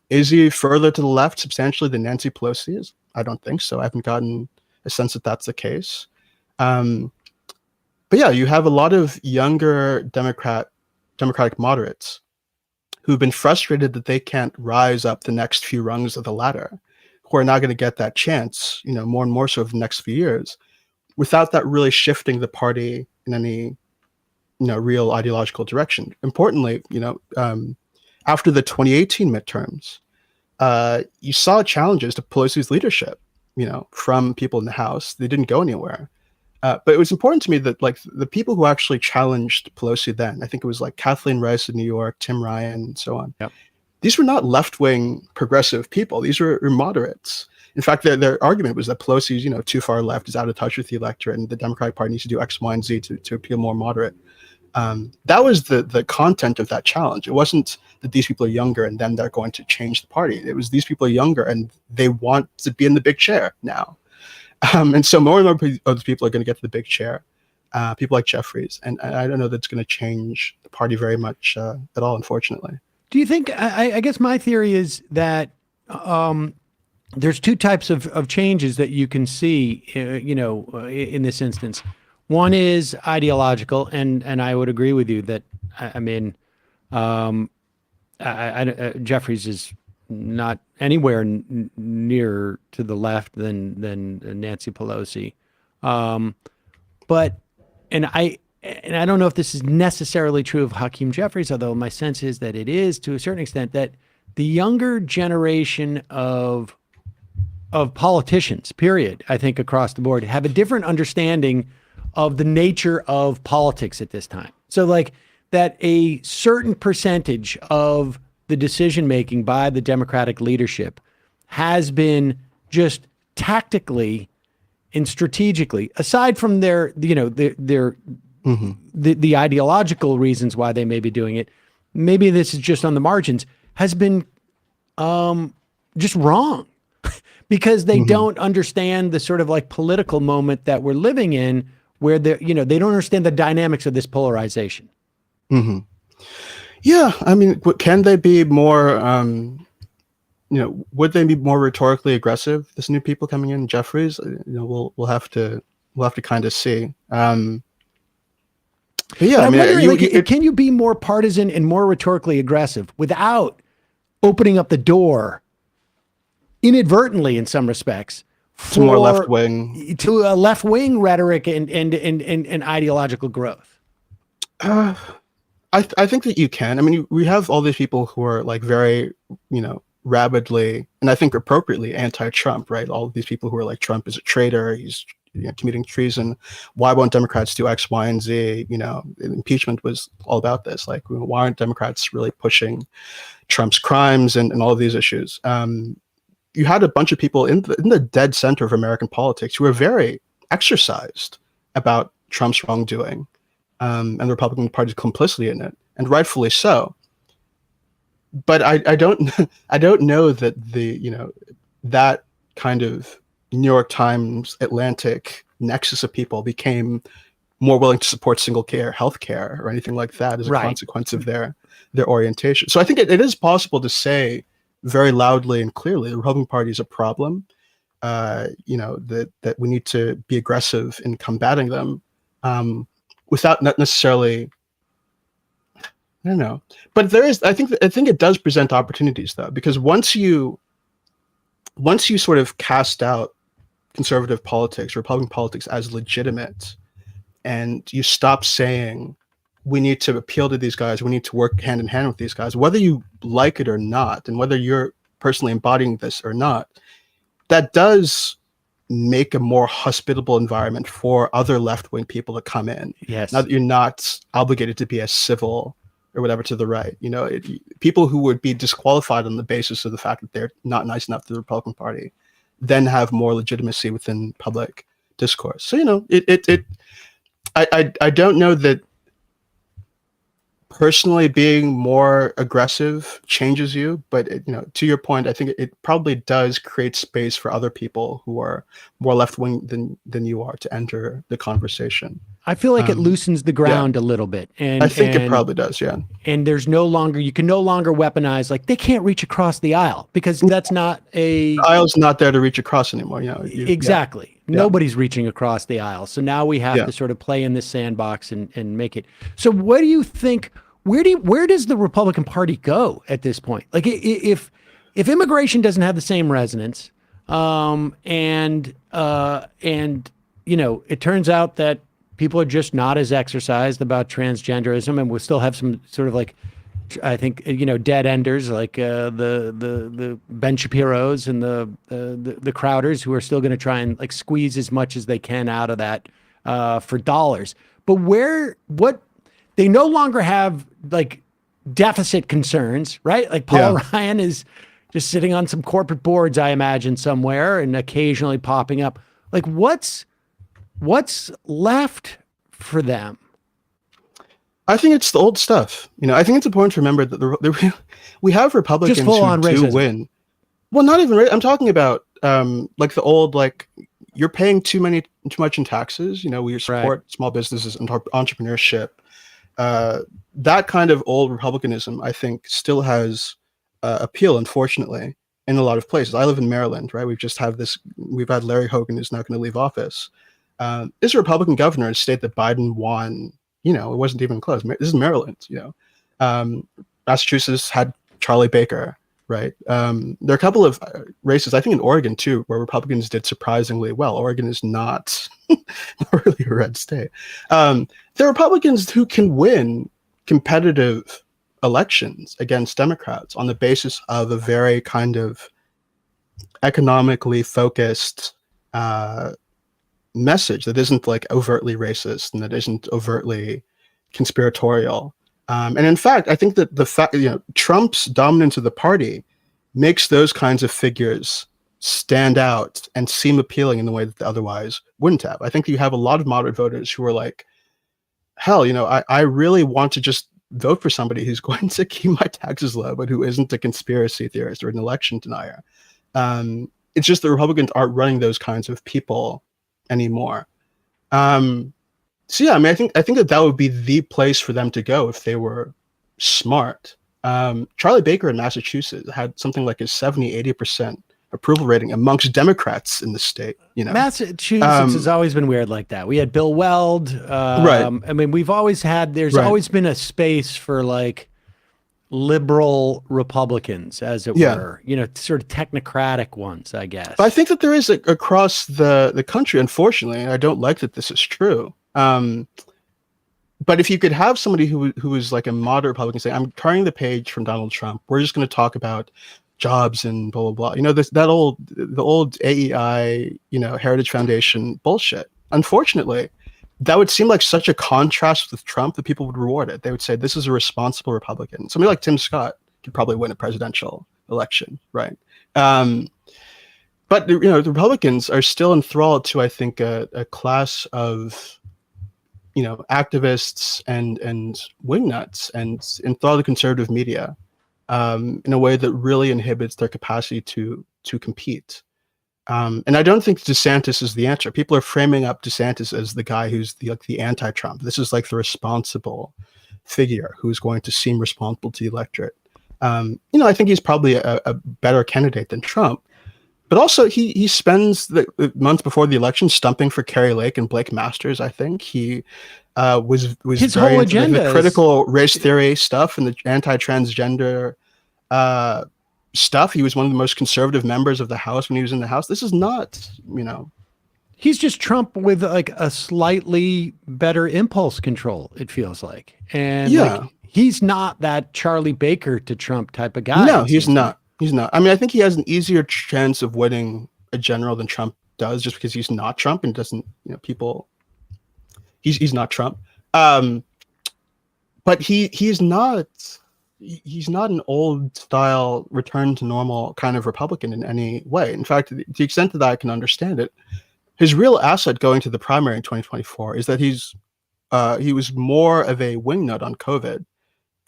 Is he further to the left substantially than Nancy Pelosi is? I don't think so. I haven't gotten a sense that that's the case. But yeah, you have a lot of younger Democratic moderates who've been frustrated that they can't rise up the next few rungs of the ladder, who are now going to get that chance, more and more so over the next few years, without that really shifting the party in any, real ideological direction. Importantly, after the 2018 midterms, you saw challenges to Pelosi's leadership, from people in the House. They didn't go anywhere. But it was important to me that like the people who actually challenged Pelosi then, I think it was like Kathleen Rice of New York, Tim Ryan, and so on. Yep. These were not left-wing progressive people. These were moderates. In fact, their argument was that Pelosi's, too far left, is out of touch with the electorate, and the Democratic Party needs to do X, Y, and Z to appeal more moderate. That was the content of that challenge. It wasn't that these people are younger and then they're going to change the party. It was these people are younger and they want to be in the big chair now. And so more and more of those people are going to get to the big chair. People like Jeffries, and I don't know that's going to change the party very much at all, unfortunately. Do you think, I guess my theory is that there's two types of changes that you can see, in this instance. One is ideological, and I would agree with you that, Jeffries is not anywhere nearer to the left than Nancy Pelosi. But I don't know if this is necessarily true of Hakeem Jeffries, although my sense is that it is to a certain extent, that the younger generation of politicians, period, I think across the board, have a different understanding of the nature of politics at this time. So like that a certain percentage of the decision making by the Democratic leadership has been just tactically and strategically, aside from their the ideological reasons why they may be doing it, maybe this is just on the margins, has been just wrong because they don't understand the sort of like political moment that we're living in, where they don't understand the dynamics of this polarization. Yeah, I mean, can they be more would they be more rhetorically aggressive? This new people coming in, Jeffries. We'll have to kind of see. But yeah, I'm wondering, can you be more partisan and more rhetorically aggressive without opening up the door inadvertently, in some respects, to more left wing, to a left wing rhetoric and ideological growth? I think that you can. I mean, we have all these people who are like very, rabidly, and I think appropriately anti-Trump, right? All of these people who are like, Trump is a traitor, he's committing treason. Why won't Democrats do X, Y, and Z? Impeachment was all about this. Like, why aren't Democrats really pushing Trump's crimes and all of these issues? You had a bunch of people in the dead center of American politics who were very exercised about Trump's wrongdoing, and the Republican Party's complicity in it, and rightfully so. But I don't know that that kind of New York Times Atlantic nexus of people became more willing to support single care healthcare or anything like that as a consequence of their orientation. So I think it is possible to say very loudly and clearly the Republican Party is a problem. That we need to be aggressive in combating them, without not necessarily. I don't know, but there is. I think it does present opportunities though, because once you sort of cast out conservative politics, Republican politics as legitimate, and you stop saying we need to appeal to these guys, we need to work hand in hand with these guys, whether you like it or not, and whether you're personally embodying this or not, that does make a more hospitable environment for other left-wing people to come in. Yes. Now that you're not obligated to be as civil or whatever to the right, people who would be disqualified on the basis of the fact that they're not nice enough to the Republican Party, then have more legitimacy within public discourse. So I don't know that personally being more aggressive changes you, but to your point, I think it probably does create space for other people who are more left-wing than you are to enter the conversation. I feel like it loosens the ground a little bit. And I think it probably does, yeah. And you can no longer weaponize, like, they can't reach across the aisle, because that's not the aisle's not there to reach across anymore. Exactly. Yeah. Nobody's reaching across the aisle. So now we have to sort of play in this sandbox and make it. So what do you think, where does the Republican Party go at this point? Like, if immigration doesn't have the same resonance, it turns out that people are just not as exercised about transgenderism, and we'll still have some sort of, like, I think, dead enders like the Ben Shapiro's and the Crowders, who are still going to try and, like, squeeze as much as they can out of that for dollars. But they no longer have, like, deficit concerns, right? Like, Paul Ryan is just sitting on some corporate boards, I imagine, somewhere, and occasionally popping up. Like, what's left for them? I think it's the old stuff. I think it's important to remember that we have Republicans who do win. Well, not even. I'm talking about like the old, like, you're paying too much in taxes. We support small businesses and entrepreneurship. That kind of old republicanism, I think, still has appeal, unfortunately, in a lot of places. I live in Maryland, right? We've had Larry Hogan, who's not going to leave office. Is a Republican governor in a state that Biden won. It wasn't even close. This is Maryland. Massachusetts had Charlie Baker, right? There are a couple of races, I think in Oregon too, where Republicans did surprisingly well. Oregon is not really a red state. There are Republicans who can win competitive elections against Democrats on the basis of a very kind of economically focused message that isn't, like, overtly racist and that isn't overtly conspiratorial. And in fact, I think that the fact, Trump's dominance of the party makes those kinds of figures stand out and seem appealing in the way that they otherwise wouldn't have. I think you have a lot of moderate voters who are like, hell, I really want to just vote for somebody who's going to keep my taxes low, but who isn't a conspiracy theorist or an election denier. It's just the Republicans aren't running those kinds of people anymore. So yeah, I mean, I think that would be the place for them to go if they were smart. Charlie Baker in Massachusetts had something like a 70-80% approval rating amongst Democrats in the state. Massachusetts has always been weird like that. We had Bill Weld. Right. I mean, we've always had, there's always been a space for like liberal Republicans, as it were, sort of technocratic ones, I guess. But I think that there is across the country, unfortunately, and I don't like that this is true. But if you could have somebody who is like a moderate Republican say, I'm turning the page from Donald Trump, we're just going to talk about jobs and blah, blah, blah. The old AEI, Heritage Foundation bullshit. Unfortunately, that would seem like such a contrast with Trump that people would reward it. They would say, this is a responsible Republican. Somebody like Tim Scott could probably win a presidential election, right? But the Republicans are still enthralled to, I think, a class of activists and wingnuts and enthralled the conservative media in a way that really inhibits their capacity to compete. And I don't think DeSantis is the answer. People are framing up DeSantis as the guy who's the anti-Trump. This is like the responsible figure who's going to seem responsible to the electorate. I think he's probably a better candidate than Trump. But also, he spends the months before the election stumping for Kari Lake and Blake Masters. I think he was his very whole into agenda the critical race theory stuff and the anti-transgender stuff. He was one of the most conservative members of the House when he was in the House. This is not, He's just Trump with like a slightly better impulse control, it feels like. And he's not that Charlie Baker to Trump type of guy. No, he's not. He's not. I mean, I think he has an easier chance of winning a general than Trump does, just because he's not Trump and doesn't, he's not Trump. But he's not an old style return to normal kind of Republican in any way. In fact, to the extent that I can understand it, his real asset going to the primary in 2024 is that he was more of a wingnut on COVID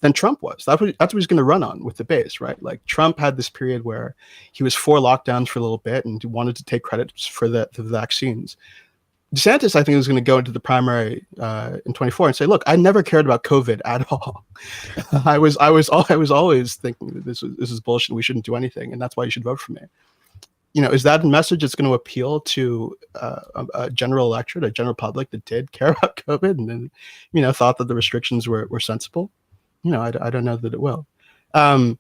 than Trump was. That's what he's going to run on with the base, right? Like Trump had this period where he was for lockdowns for a little bit and wanted to take credit for the vaccines. DeSantis, I think, is going to go into the primary in 24 and say, "Look, I never cared about COVID at all. I was always thinking that this is bullshit. We shouldn't do anything, and that's why you should vote for me." Is that a message that's going to appeal to a general electorate, a general public that did care about COVID and then, thought that the restrictions were sensible? I don't know that it will. But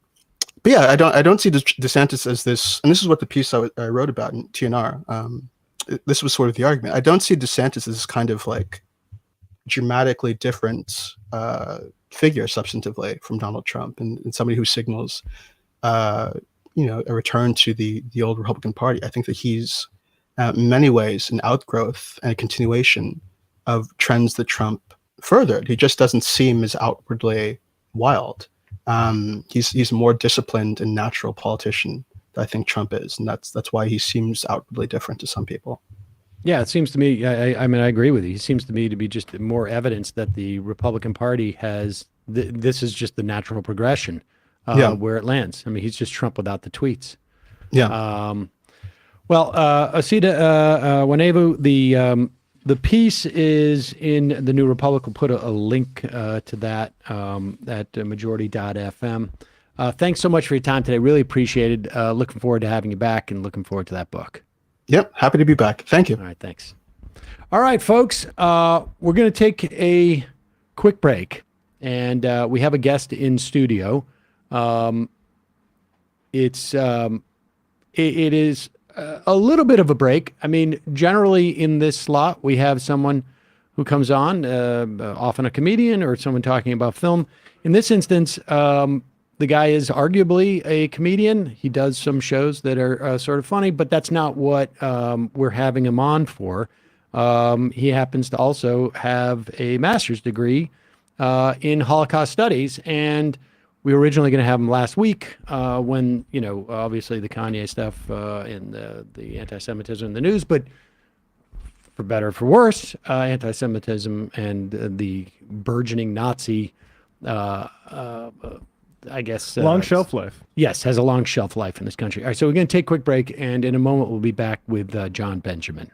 yeah, I don't see DeSantis as this, and this is what the piece I wrote about in TNR. This was sort of the argument. I don't see DeSantis as this kind of like dramatically different figure substantively from Donald Trump and somebody who signals, a return to the old Republican Party. I think that he's in many ways an outgrowth and a continuation of trends that Trump furthered. He just doesn't seem as outwardly wild. He's a more disciplined and natural politician than I think Trump is, and that's why he seems outwardly different to some people. Yeah, it seems to me. I mean, I agree with you. He seems to me to be just more evidence that the Republican Party has. This is just the natural progression where it lands. I mean, he's just Trump without the tweets. Yeah. Osita Nwanevu, the piece is in the New Republic. We'll put a link to that at majority.fm. Thanks so much for your time today. Really appreciated. Looking forward to having you back and looking forward to that book. Yep. Happy to be back. Thank you. All right. Thanks. All right, folks. We're going to take a quick break, and we have a guest in studio. It is a little bit of a break. I mean, generally in this slot, we have someone who comes on, often a comedian or someone talking about film. In this instance, the guy is arguably a comedian. He does some shows that are sort of funny, but that's not what we're having him on for. He happens to also have a master's degree in Holocaust studies, and we were originally going to have him last week when, obviously the Kanye stuff and the anti-Semitism in the news, but for better or for worse, anti-Semitism and the burgeoning Nazi, I guess. Long shelf life. Yes, has a long shelf life in this country. All right, so we're going to take a quick break, and in a moment we'll be back with Jon Benjamin.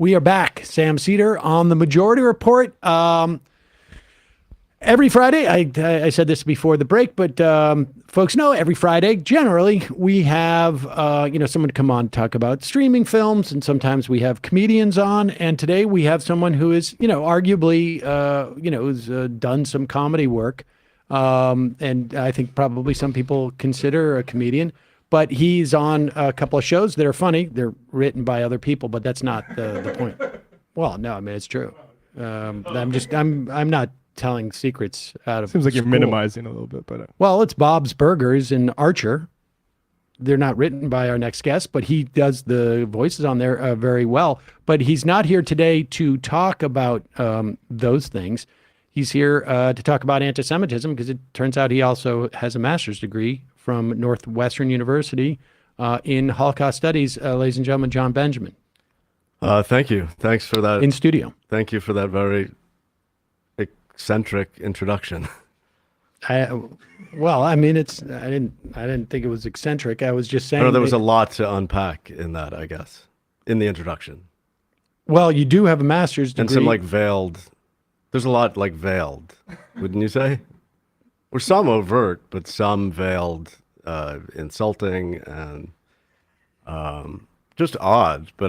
We are back. Sam Seder on the Majority Report. Every Friday, I said this before the break, but folks know every Friday, generally, we have someone come on to talk about streaming films, and sometimes we have comedians on. And today we have someone who is, arguably, who's done some comedy work, and I think probably some people consider a comedian. But he's on a couple of shows that are funny. They're written by other people, but that's not the point. Well, no, I mean it's true. I'm not telling secrets out of. Seems like school. you're minimizing a little bit, but Well, it's Bob's Burgers and Archer. They're not written by our next guest, but he does the voices on there very well. But he's not here today to talk about those things. He's here to talk about anti-Semitism because it turns out he also has a master's degree from Northwestern University in Holocaust Studies. Ladies and gentlemen, Jon Benjamin. Thank you. Thanks for that. In studio. Thank you for that very eccentric introduction. I didn't think it was eccentric. I was just saying. I know there was a lot to unpack in that, I guess, in the introduction. Well, you do have a master's degree. And some veiled. There's a lot veiled, wouldn't you say? Or some overt, but some veiled, insulting and just odd. But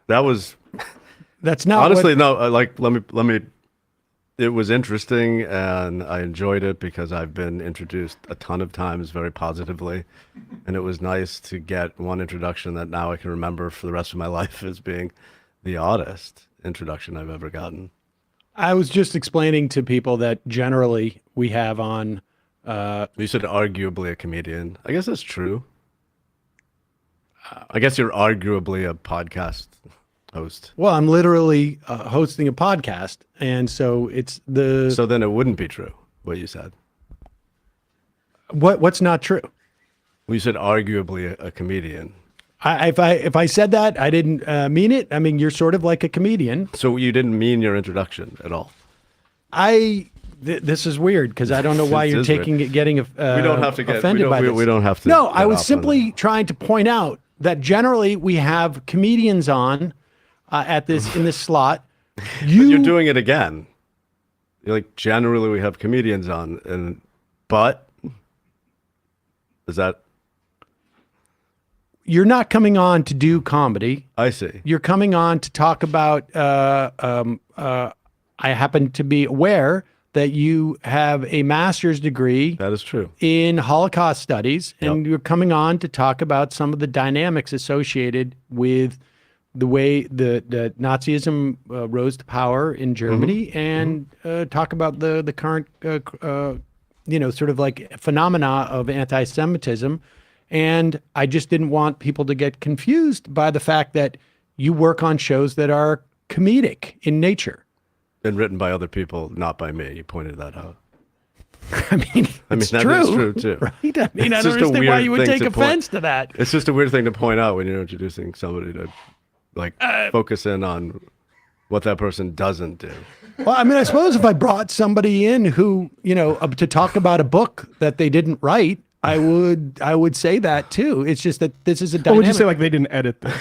That's not honestly no. Let me. It was interesting, and I enjoyed it because I've been introduced a ton of times very positively, and it was nice to get one introduction that now I can remember for the rest of my life as being the oddest introduction I've ever gotten. I was just explaining to people that generally we have on. You said arguably a comedian. I guess that's true. I guess you're arguably a podcast host. Well, I'm literally hosting a podcast, and so it's the. So then it wouldn't be true what you said. What's not true? Well, you said arguably a comedian. If I said that, I didn't mean it. I mean, you're sort of like a comedian. So you didn't mean your introduction at all. This is weird because I don't know why you're getting we don't have to get offended by this. We don't have to. No, I was simply trying to point out that generally we have comedians on in this slot. You're doing it again. You're generally we have comedians on, but is that? You're not coming on to do comedy. I see. You're coming on to talk about. I happen to be aware that you have a master's degree. That is true. In Holocaust studies, and Yep. you're coming on to talk about some of the dynamics associated with the way the Nazism rose to power in Germany, and talk about the current, sort of phenomena of anti-Semitism. And I just didn't want people to get confused by the fact that you work on shows that are comedic in nature. And written by other people, not by me. You pointed that out. I mean, that is true too. Right? I mean, I don't understand why you would take offense to that. It's just a weird thing to point out when you're introducing somebody to focus in on what that person doesn't do. Well, I mean, I suppose if I brought somebody in who, to talk about a book that they didn't write, I would say that too. It's just that this is a dynamic. Or would you say they didn't edit this?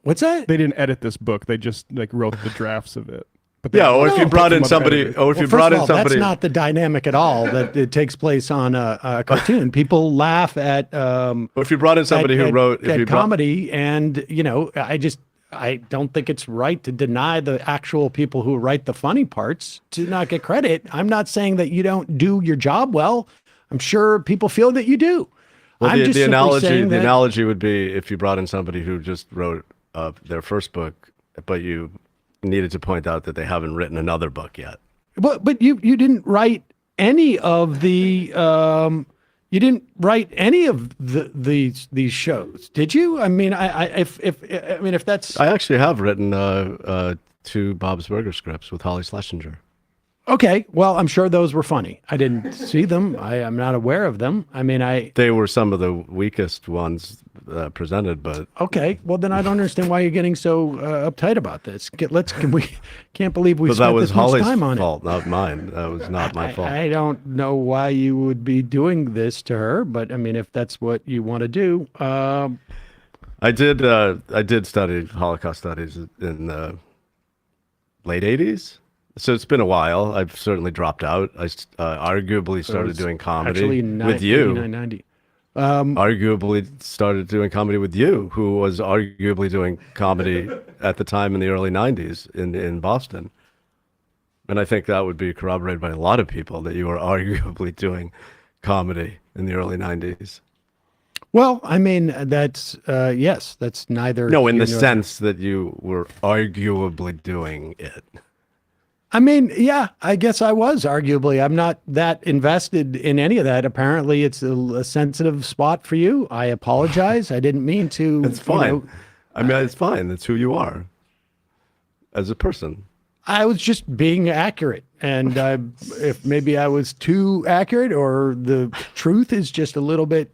What's that? They didn't edit this book. They just wrote the drafts of it. But if you brought in somebody, that's not the dynamic at all that it takes place on a cartoon. People laugh at. Or if you brought in somebody who wrote comedy, and I don't think it's right to deny the actual people who write the funny parts to not get credit. I'm not saying that you don't do your job well. I'm sure people feel that you do. Well, the analogy would be if you brought in somebody who just wrote their first book, but you needed to point out that they haven't written another book yet. But you didn't write any of the these shows, did you? I mean, if that's I actually have written 2 Bob's Burger scripts with Holly Schlesinger. Okay, well, I'm sure those were funny. I didn't see them. I am not aware of them. I mean, They were some of the weakest ones presented, but... Okay, well, then I don't understand why you're getting so uptight about this. Can't believe we spent this much time on it. That was Holly's fault, not mine. That was not my fault. I don't know why you would be doing this to her, but I mean, if that's what you want to do... I did study Holocaust studies in the late 80s. So it's been a while. I've certainly dropped out. I arguably started doing comedy Actually, with you. 89, 90. Arguably started doing comedy with you, who was arguably doing comedy at the time in the early 90s in Boston. And I think that would be corroborated by a lot of people that you were arguably doing comedy in the early 90s. Well, I mean, that's, yes, that's neither. No, in here the nor sense that you were arguably doing it. I mean, yeah, I guess I was arguably. I'm not that invested in any of that. Apparently, it's a sensitive spot for you. I apologize. I didn't mean to. It's fine. I mean, it's fine. That's who you are as a person. I was just being accurate. And if maybe I was too accurate or the truth is just a little bit,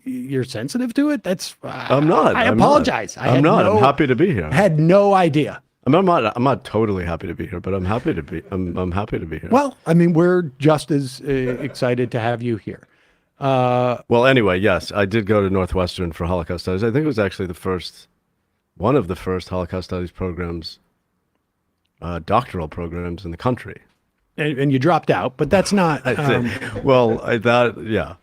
you're sensitive to it, that's. I'm not. I I'm apologize. Not. I'm not. I'm happy to be here. I had no idea. I'm not totally happy to be here, but I'm happy to be. I'm happy to be here. Well, I mean, we're just as excited to have you here. Well, anyway, yes, I did go to Northwestern for Holocaust studies. I think it was actually one of the first Holocaust studies programs, doctoral programs in the country. And you dropped out, but that's not. Well, yeah.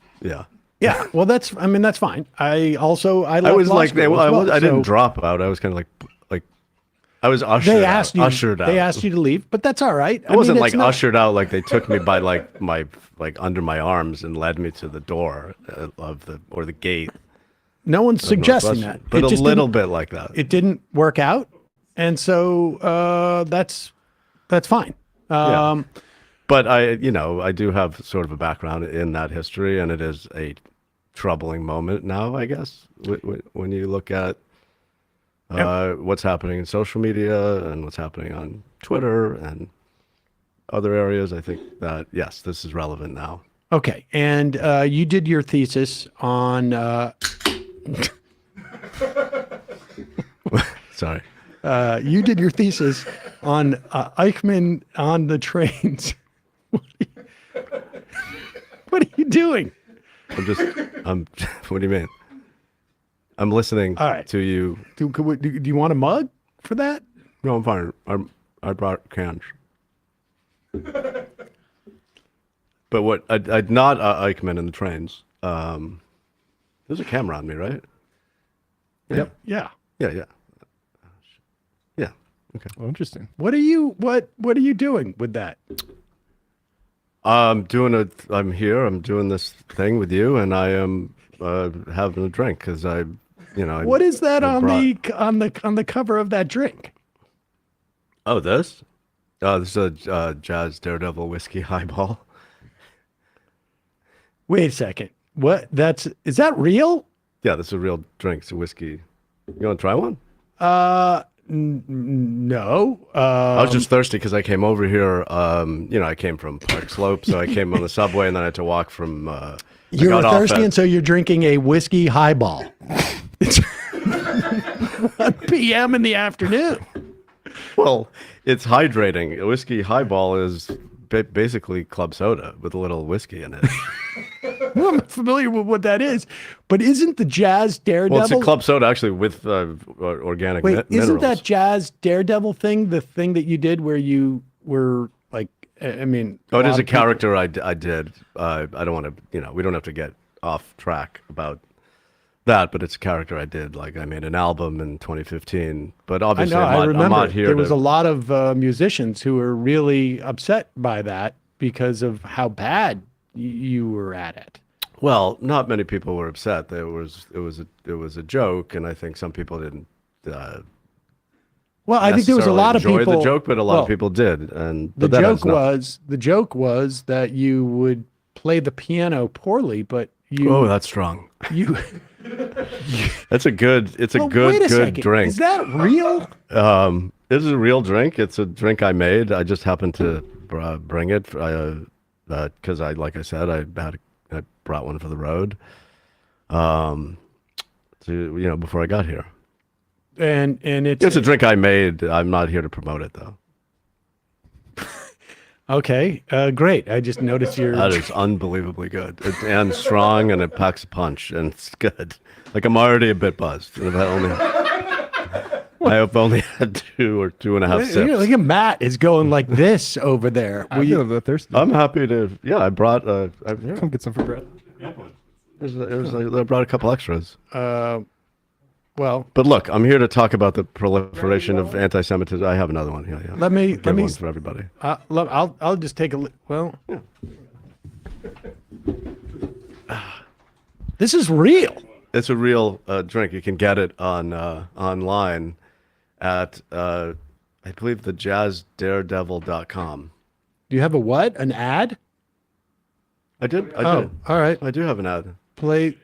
Yeah, well, that's fine. I was left law like, school as well, I didn't so drop out. I was kind of like I was ushered out. They asked you to leave, but that's all right. I wasn't mean, like it's not- ushered out, like they took me by my under my arms and led me to the door or the gate. No one's suggesting that, But It a just little didn't- bit like that. It didn't work out, and so that's fine. Yeah. But I do have sort of a background in that history, and it is a troubling moment now, I guess, when you look at what's happening in social media and what's happening on Twitter and other areas. I think that, yes, this is relevant now. Okay, and you did your thesis on. Sorry. You did your thesis on Eichmann on the trains. What are you doing? What do you mean? I'm listening All right. to you. Do you want a mug for that? No, I'm fine. I brought cans. But what, I'd not Eichmann in the trains. There's a camera on me, right? Yep. Yeah. Yeah. Okay. Oh, interesting. What are you doing with that? I'm here. I'm doing this thing with you, and I am having a drink because What is that on the cover of that drink? Oh, this? This is a Jazz Daredevil Whisky Highball. Wait a second. What? Is that real? Yeah, this is a real drink. It's a whiskey. You want to try one? No. I was just thirsty because I came over here. I came from Park Slope, so I came on the subway, and then I had to walk from. You were thirsty, and so you're drinking a whiskey highball. It's 1 p.m. in the afternoon. Well, it's hydrating. A whiskey highball is basically club soda with a little whiskey in it. Well, I'm familiar with what that is, but isn't the Jazz Daredevil? Well, it's a club soda actually with organic Wait, minerals. isn't that Jazz Daredevil thing the thing that you did where you were like, I mean... Oh, it is lot a of people- character I did. I don't want to, we don't have to get off track about that, but it's a character I did. Like, I made an album in 2015, but I obviously know, I I'm remember. not here There was a lot of musicians who were really upset by that because of how bad you were at it. Well, not many people were upset. It was a joke, and I think some people didn't. Well, I think there was a lot of people enjoy the joke, but a lot of people did. And the but that has joke was that you would play the piano poorly, but you. Oh, that's strong. You. That's a good. It's a Well, good wait a second. drink. Is that real? This is a real drink. It's a drink I made. I just happened to bring it because like I said, I brought one for the road. Before I got here. And It's a drink I made. I'm not here to promote it though. Okay, great. I just noticed your. That is unbelievably good. And strong, and it packs a punch, and it's good. Like, I'm already a bit buzzed. I have only had 2 or 2.5 sips. Look at Matt is going like this over there. I feel that thirsty. I'm happy to. Yeah, I brought. Come get some for Brett. I brought a couple extras. Well, But look, I'm here to talk about the proliferation of anti-Semitism. I have another one here. Yeah. let me One for everybody. I'll just take a well. This is real. It's a real drink. You can get it on online at I believe the jazzdaredevil.com. Do you have a what? An ad? I did. All right. I do have an ad. Play.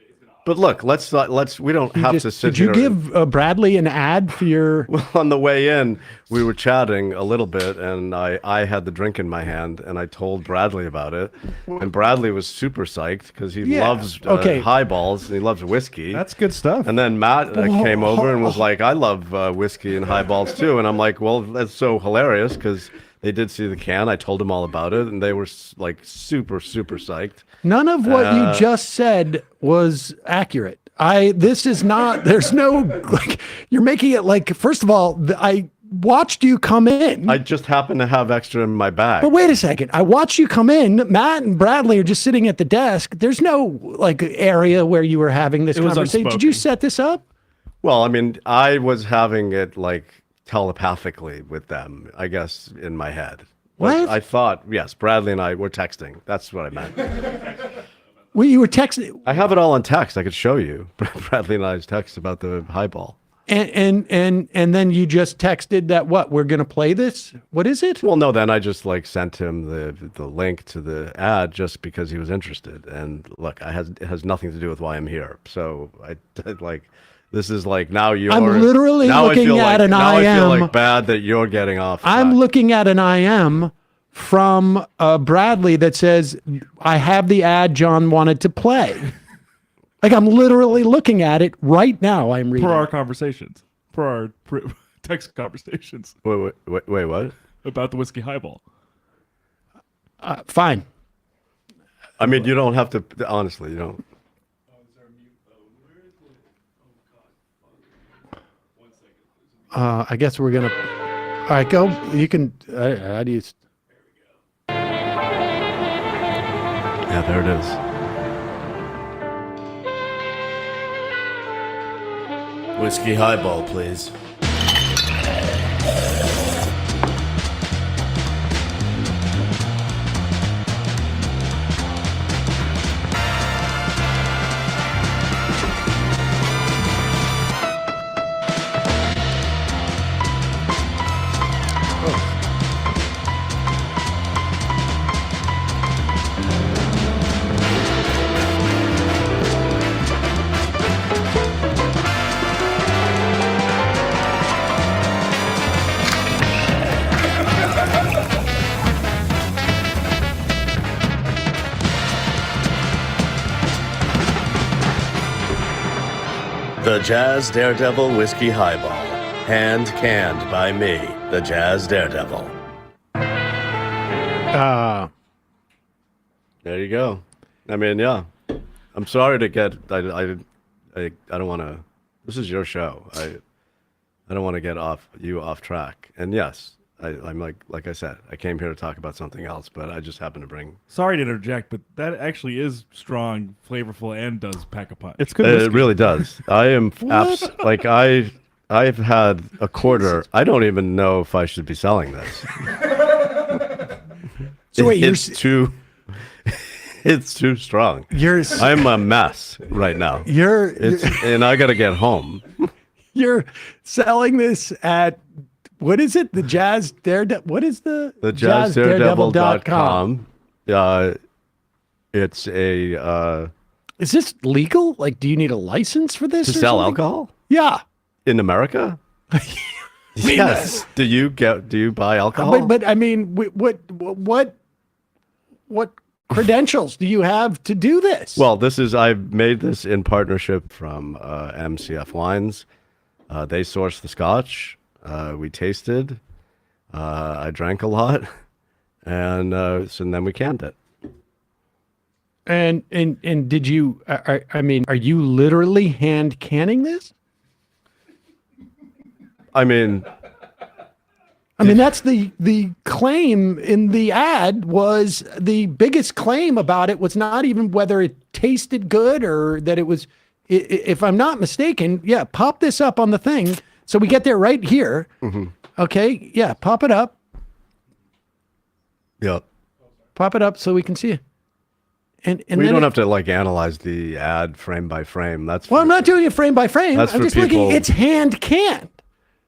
But look, we don't have to sit Did you here. give Bradley an ad for your? Well, on the way in, we were chatting a little bit, and I had the drink in my hand, and I told Bradley about it, and Bradley was super psyched because he loves highballs and he loves whiskey. That's good stuff. And then Matt came over and was like, "I love whiskey and highballs too," and I'm like, "Well, that's so hilarious because." They did see the can. I told them all about it, and they were like super psyched. None of what you just said was accurate. This is not. There's no like. You're making it like. First of all, I watched you come in. I just happened to have extra in my bag. But wait a second. I watched you come in. Matt and Bradley are just sitting at the desk. There's no like area where you were having this conversation. Did you set this up? Well, I mean, I was having it like telepathically with them, I guess, in my head. What? Like, I thought, yes, Bradley and I were texting. That's what I meant. Well, you were texting. I have it all on text. I could show you Bradley and I's text about the highball. And then you just texted that what? We're gonna play this? What is it? Well, no, then I just like sent him the link to the ad just because he was interested. And look, it has nothing to do with why I'm here. So I like. This is like now you're. I'm literally looking at an IM. Now I feel like bad that you're getting off. I'm looking at an IM from Bradley that says, I have the ad John wanted to play. Like I'm literally looking at it right now. I'm reading. For our conversations. For our text conversations. Wait, what? About the whiskey highball. Fine. I mean, you don't have to, honestly, you don't. I guess we're gonna. All right, go. You can. How do you? Yeah, there it is. Whiskey highball, please. The Jazz Daredevil Whisky Highball. Hand canned by me, the Jazz Daredevil. There you go. I mean, yeah. I'm sorry to get. I don't want to. This is your show. I don't want to get you off track. And yes, I'm like I said, I came here to talk about something else, but I just happened to bring. Sorry to interject, but that actually is strong, flavorful, and does pack a punch. It's good. It really does. I am like I've had a quarter. I don't even know if I should be selling this. So wait, it's too strong. I'm a mess right now. And I got to get home. You're selling this at what is it? The Jazz Daredevil. What is the jazzdaredevil.com. It's a. Is this legal? Like, do you need a license for this? To sell alcohol? Yeah. In America? Yes. Do you buy alcohol? But I mean, what credentials do you have to do this? Well, I've made this in partnership from MCF Wines. They sourced the scotch. We tasted. I drank a lot, And so then we canned it. And did you? I mean, are you literally hand canning this? I mean, that's the claim in the ad. Was the biggest claim about it was not even whether it tasted good or that it was. If I'm not mistaken, yeah, pop this up on the thing so we get there right here. Mm-hmm. Okay, yeah, pop it up. Yep. Pop it up so we can see it. And we don't have to like analyze the ad frame by frame. I'm not doing it frame by frame. That's I'm for just looking. people- It's hand canned.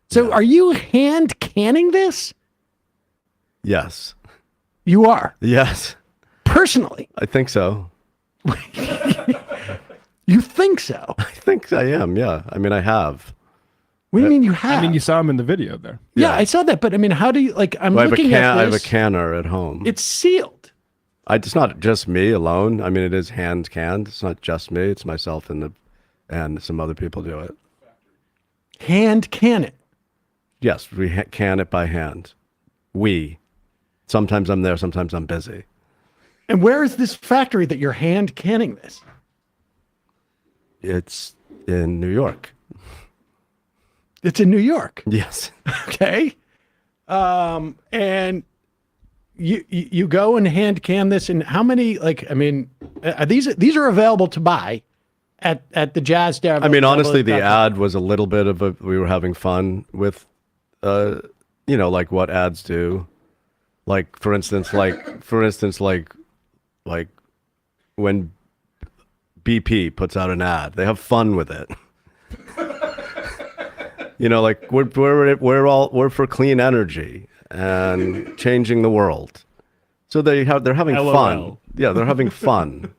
So are you hand canning this? Yes. You are Yes. personally. I think so. You think so? I think I am. Yeah. I mean, I have. What do you mean you have? I mean, you saw him in the video there. yeah, I saw that, but I mean, how do you like? I'm Well, looking at I have a this. canner at home. It's sealed. It's not just me alone. I mean, it is hand canned. It's not just me. It's myself and some other people do it. Hand can it. Yes, we can it by hand. Sometimes I'm there. Sometimes I'm busy. And where is this factory that you're hand canning this? It's in New York. It's in New York. Yes. Okay. And you go and hand can this, and how many, like, I mean, these are available to buy at the Jazz Daredevil. I mean, honestly, the ad was a little bit of we were having fun with, like what ads do. Like, for instance, like when BP puts out an ad, they have fun with it. Like we're for clean energy and changing the world. So they're having LOL. fun. Yeah, they're having fun.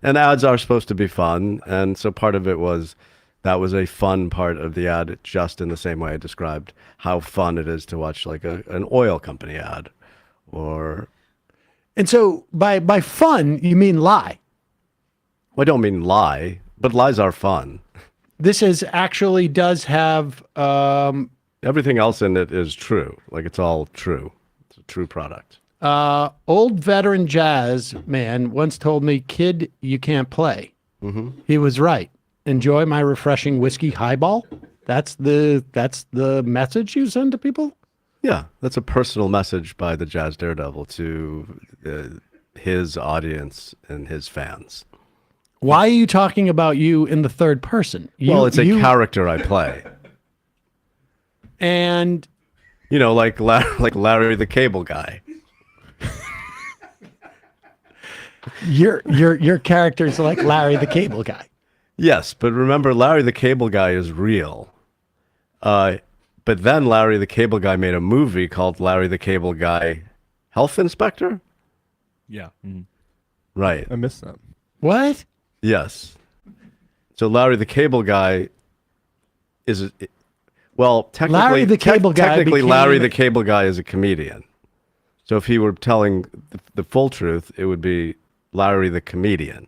And ads are supposed to be fun, and so part of it was that was a fun part of the ad, just in the same way I described how fun it is to watch like an oil company ad, or. And so by fun you mean lie. Well, I don't mean lie, but lies are fun. This does have Everything else in it is true. Like, it's all true. It's a true product. old veteran jazz man once told me, "Kid, you can't play." Mm-hmm. He was right. Enjoy my refreshing whiskey highball. That's the message you send to people. Yeah, that's a personal message by the Jazz Daredevil to his audience and his fans. Why are you talking about you in the third person? Well, it's a character I play. And like Larry the Cable Guy. Your character's like Larry the Cable Guy. Yes, but remember, Larry the Cable Guy is real. But then Larry the Cable Guy made a movie called Larry the Cable Guy Health Inspector? Yeah. Mm-hmm. Right. I missed that. What? Yes. So Larry the Cable Guy is, technically, Larry the Cable Guy technically became- Larry the Cable Guy is a comedian. So if he were telling the full truth, it would be Larry the Comedian.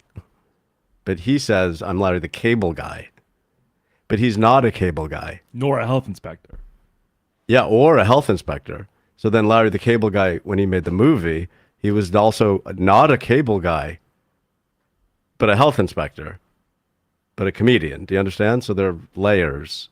But he says, I'm Larry the Cable Guy. But he's not a cable guy. Nor a health inspector. Yeah, or a health inspector. So then Larry the Cable Guy, when he made the movie, he was also not a cable guy, but a health inspector, but a comedian. Do you understand? So there are layers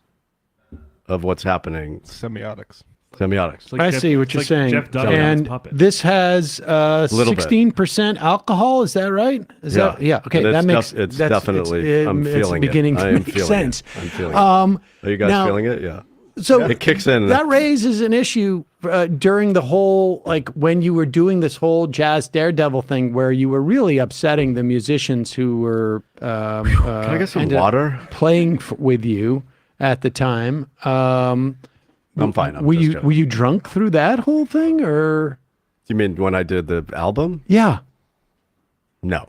of what's happening. Semiotics. Semiotics. Like I Jeff- see what it's you're like saying. Jeff Dunn and his And puppet. this has Little bit. 16% alcohol. Is that right? Yeah. Okay, And that makes it's definitely. I'm feeling it's beginning it. to I am make feeling sense. it. I'm feeling it. Um, Are you guys now- feeling it? Yeah. So It kicks in. That raises an issue during the whole, like when you were doing this whole Jazz Daredevil thing, where you were really upsetting the musicians who were Can I get some ended up water? playing with you at the time. I'm fine. I'm Were just you joking. were you drunk through that whole thing, or You mean when I did the album? yeah? No.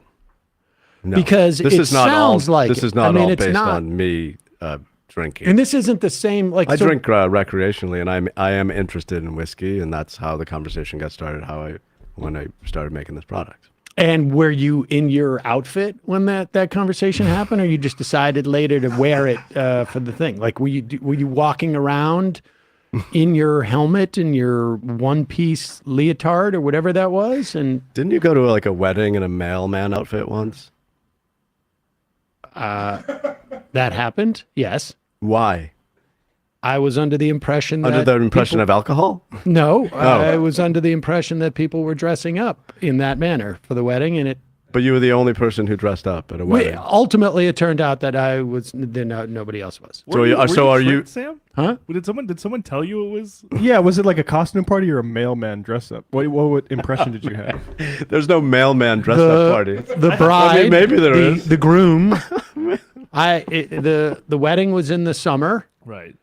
No. Because this it is not sounds all, like this it. is not I mean, all it's based not- on me drinking. And this isn't the same. Like I so- drink recreationally, and I am interested in whiskey, and that's how the conversation got started. When I started making this product. And were you in your outfit when that conversation happened, or you just decided later to wear it for the thing? Like, were you walking around in your helmet and your one-piece leotard or whatever that was. And Didn't you go to like a wedding in a mailman outfit once? that happened. Yes. Why? I was under the impression Under the impression of alcohol? No, I was under the impression that people were dressing up in that manner for the wedding, and But you were the only person who dressed up at a wedding. ultimately it turned out that I was. Nobody else was. So are you? tricked, Sam? Huh? Did someone tell you it was? Yeah, was it like a costume party or a mailman dress up? What impression did you have? There's no mailman dress up party. The bride, I mean, maybe there is. the groom. The wedding was in the summer. Right.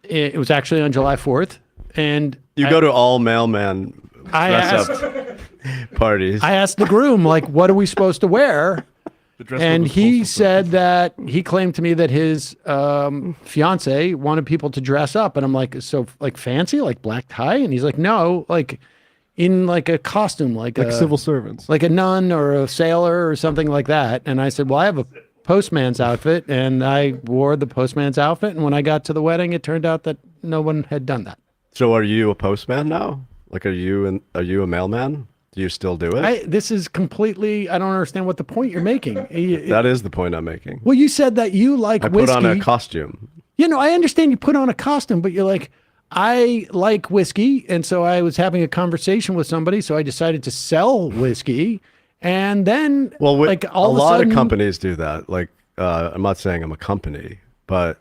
It was actually on July 4th, and You go to all mailman I dress asked, up parties. I asked the groom, like, what are we supposed to wear? The dress code And was he postal said that he claimed to me that his fiance wanted people to dress up, and I'm like, so like fancy, like black tie? And he's like, no, like in like a costume, like Like a civil servants. like a nun or a sailor or something like that. And I said, well, I have a postman's outfit, and I wore the postman's outfit. And when I got to the wedding, it turned out that no one had done that. So are you a postman now? Like, are you a mailman? Do you still do it? This is completely, I don't understand what the point you're making. That is the point I'm making. Well, you said that you like I whiskey. put on a costume. You know, I understand you put on a costume, but you're like, I like whiskey. And so I was having a conversation with somebody. So I decided to sell whiskey. And then, Well, like a all lot of a sudden, of companies do that. Like, I'm not saying I'm a company, but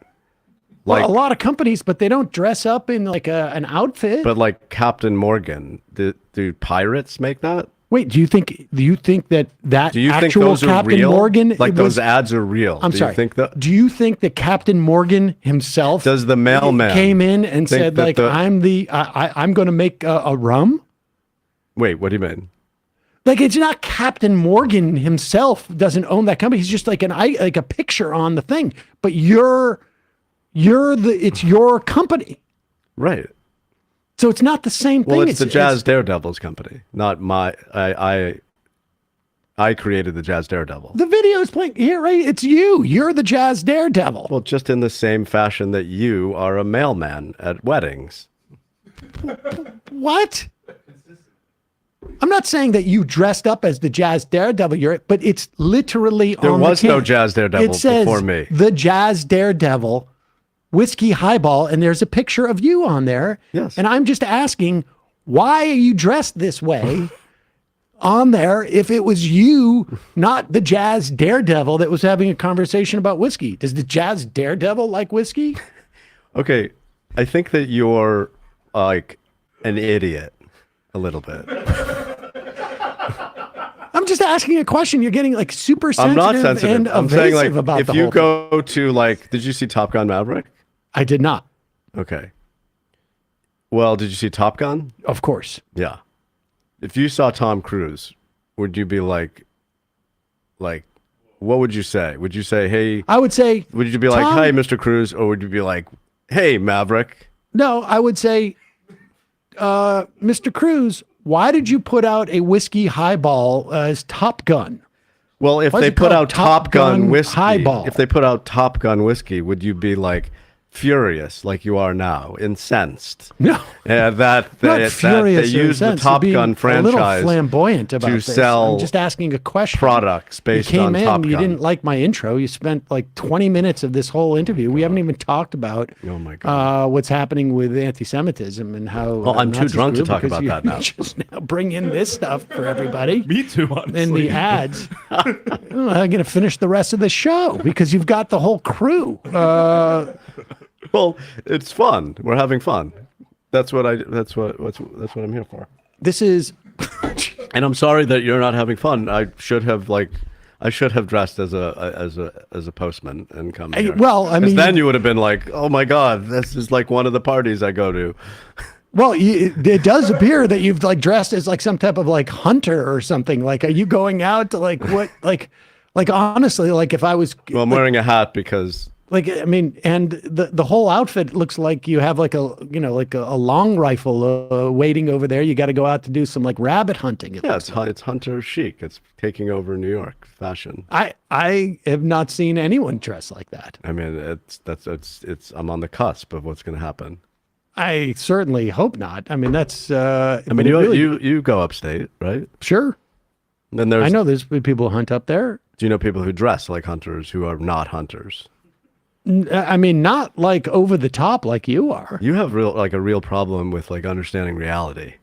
well, like, a lot of companies, but they don't dress up in like an outfit. but like Captain Morgan, do pirates make that? Wait, do you think that Do you think actual those are Captain real? Morgan? Like it those was- ads are real? I'm do sorry. You think that? Do you think that Captain Morgan himself Does the mailman came in and think said that like, I'm going to make a rum? Wait, what do you mean? Like, it's not Captain Morgan himself doesn't own that company. He's just like like a picture on the thing. But it's your company. Right. So it's not the same thing. Well, it's the Jazz Daredevils company, not my. I created the Jazz Daredevil. The video is playing here, right? It's you. You're the Jazz Daredevil. Well, just in the same fashion that you are a mailman at weddings. What? I'm not saying that you dressed up as the Jazz Daredevil, but it's literally There on was the no can. Jazz Daredevil It says before me. The Jazz Daredevil Whisky Highball, and there's a picture of you on there. Yes. And I'm just asking, why are you dressed this way on there if it was you, not the Jazz Daredevil that was having a conversation about whiskey? Does the Jazz Daredevil like whiskey? Okay, I think that you're like an idiot a little bit. I'm just asking a question. You're getting like super I'm sensitive, not sensitive. and I'm evasive saying like about if the you whole thing. go to like, did you see Top Gun Maverick? I did not, Okay. Well, did you see Top Gun? of course. Yeah. If you saw Tom Cruise, would you be like, what would you say? Would you say, hey, I would say, would you be like, Tom- hey, Mr. Cruise, or would you be like, hey, Maverick? no, I would say, Mr. Cruz, why did you put out a whiskey highball as Top Gun? Well, if Why is they it put called out Top Gun whiskey, Highball? if they put out Top Gun whiskey, would you be like furious like you are now, incensed? No. Yeah, that Not they furious or use the incensed. Top You're Gun being a little franchise flamboyant about to this. sell I'm just asking a question. products You based came on in, Top you Gun. didn't like my intro. You spent like 20 minutes of this whole interview. We haven't even talked about Oh my God. what's happeing with anti-Semitism and how. Well, I'm too Nazis drunk to grew talk because about you that now. Just now bring in this stuff for everybody. Me too, honestly. And the ads. I'm going to finish the rest of the show because you've got the whole crew. Well, it's fun. We're having fun. That's what I'm here for. This is. And I'm sorry that you're not having fun. I should have dressed as a postman and come here. well, I 'Cause mean- then you would have been like, oh my God, this is like one of the parties I go to. Well, it does appear that you've like dressed as like some type of like hunter or something. Like, are you going out to like what? Like honestly, like if I was. Well, I'm wearing a hat because Like, I mean, and the whole outfit looks like you have like a long rifle waiting over there. You got to go out to do some like rabbit hunting. it's hunter chic. It's taking over New York fashion. I have not seen anyone dress like that. I mean, it's I'm on the cusp of what's going to happen. I certainly hope not. I mean, that's. I mean, you go upstate, right? Sure. Then there's. I know there's people who hunt up there. Do you know people who dress like hunters who are not hunters? I mean, not like over the top like you are. You have a real problem with like understanding reality.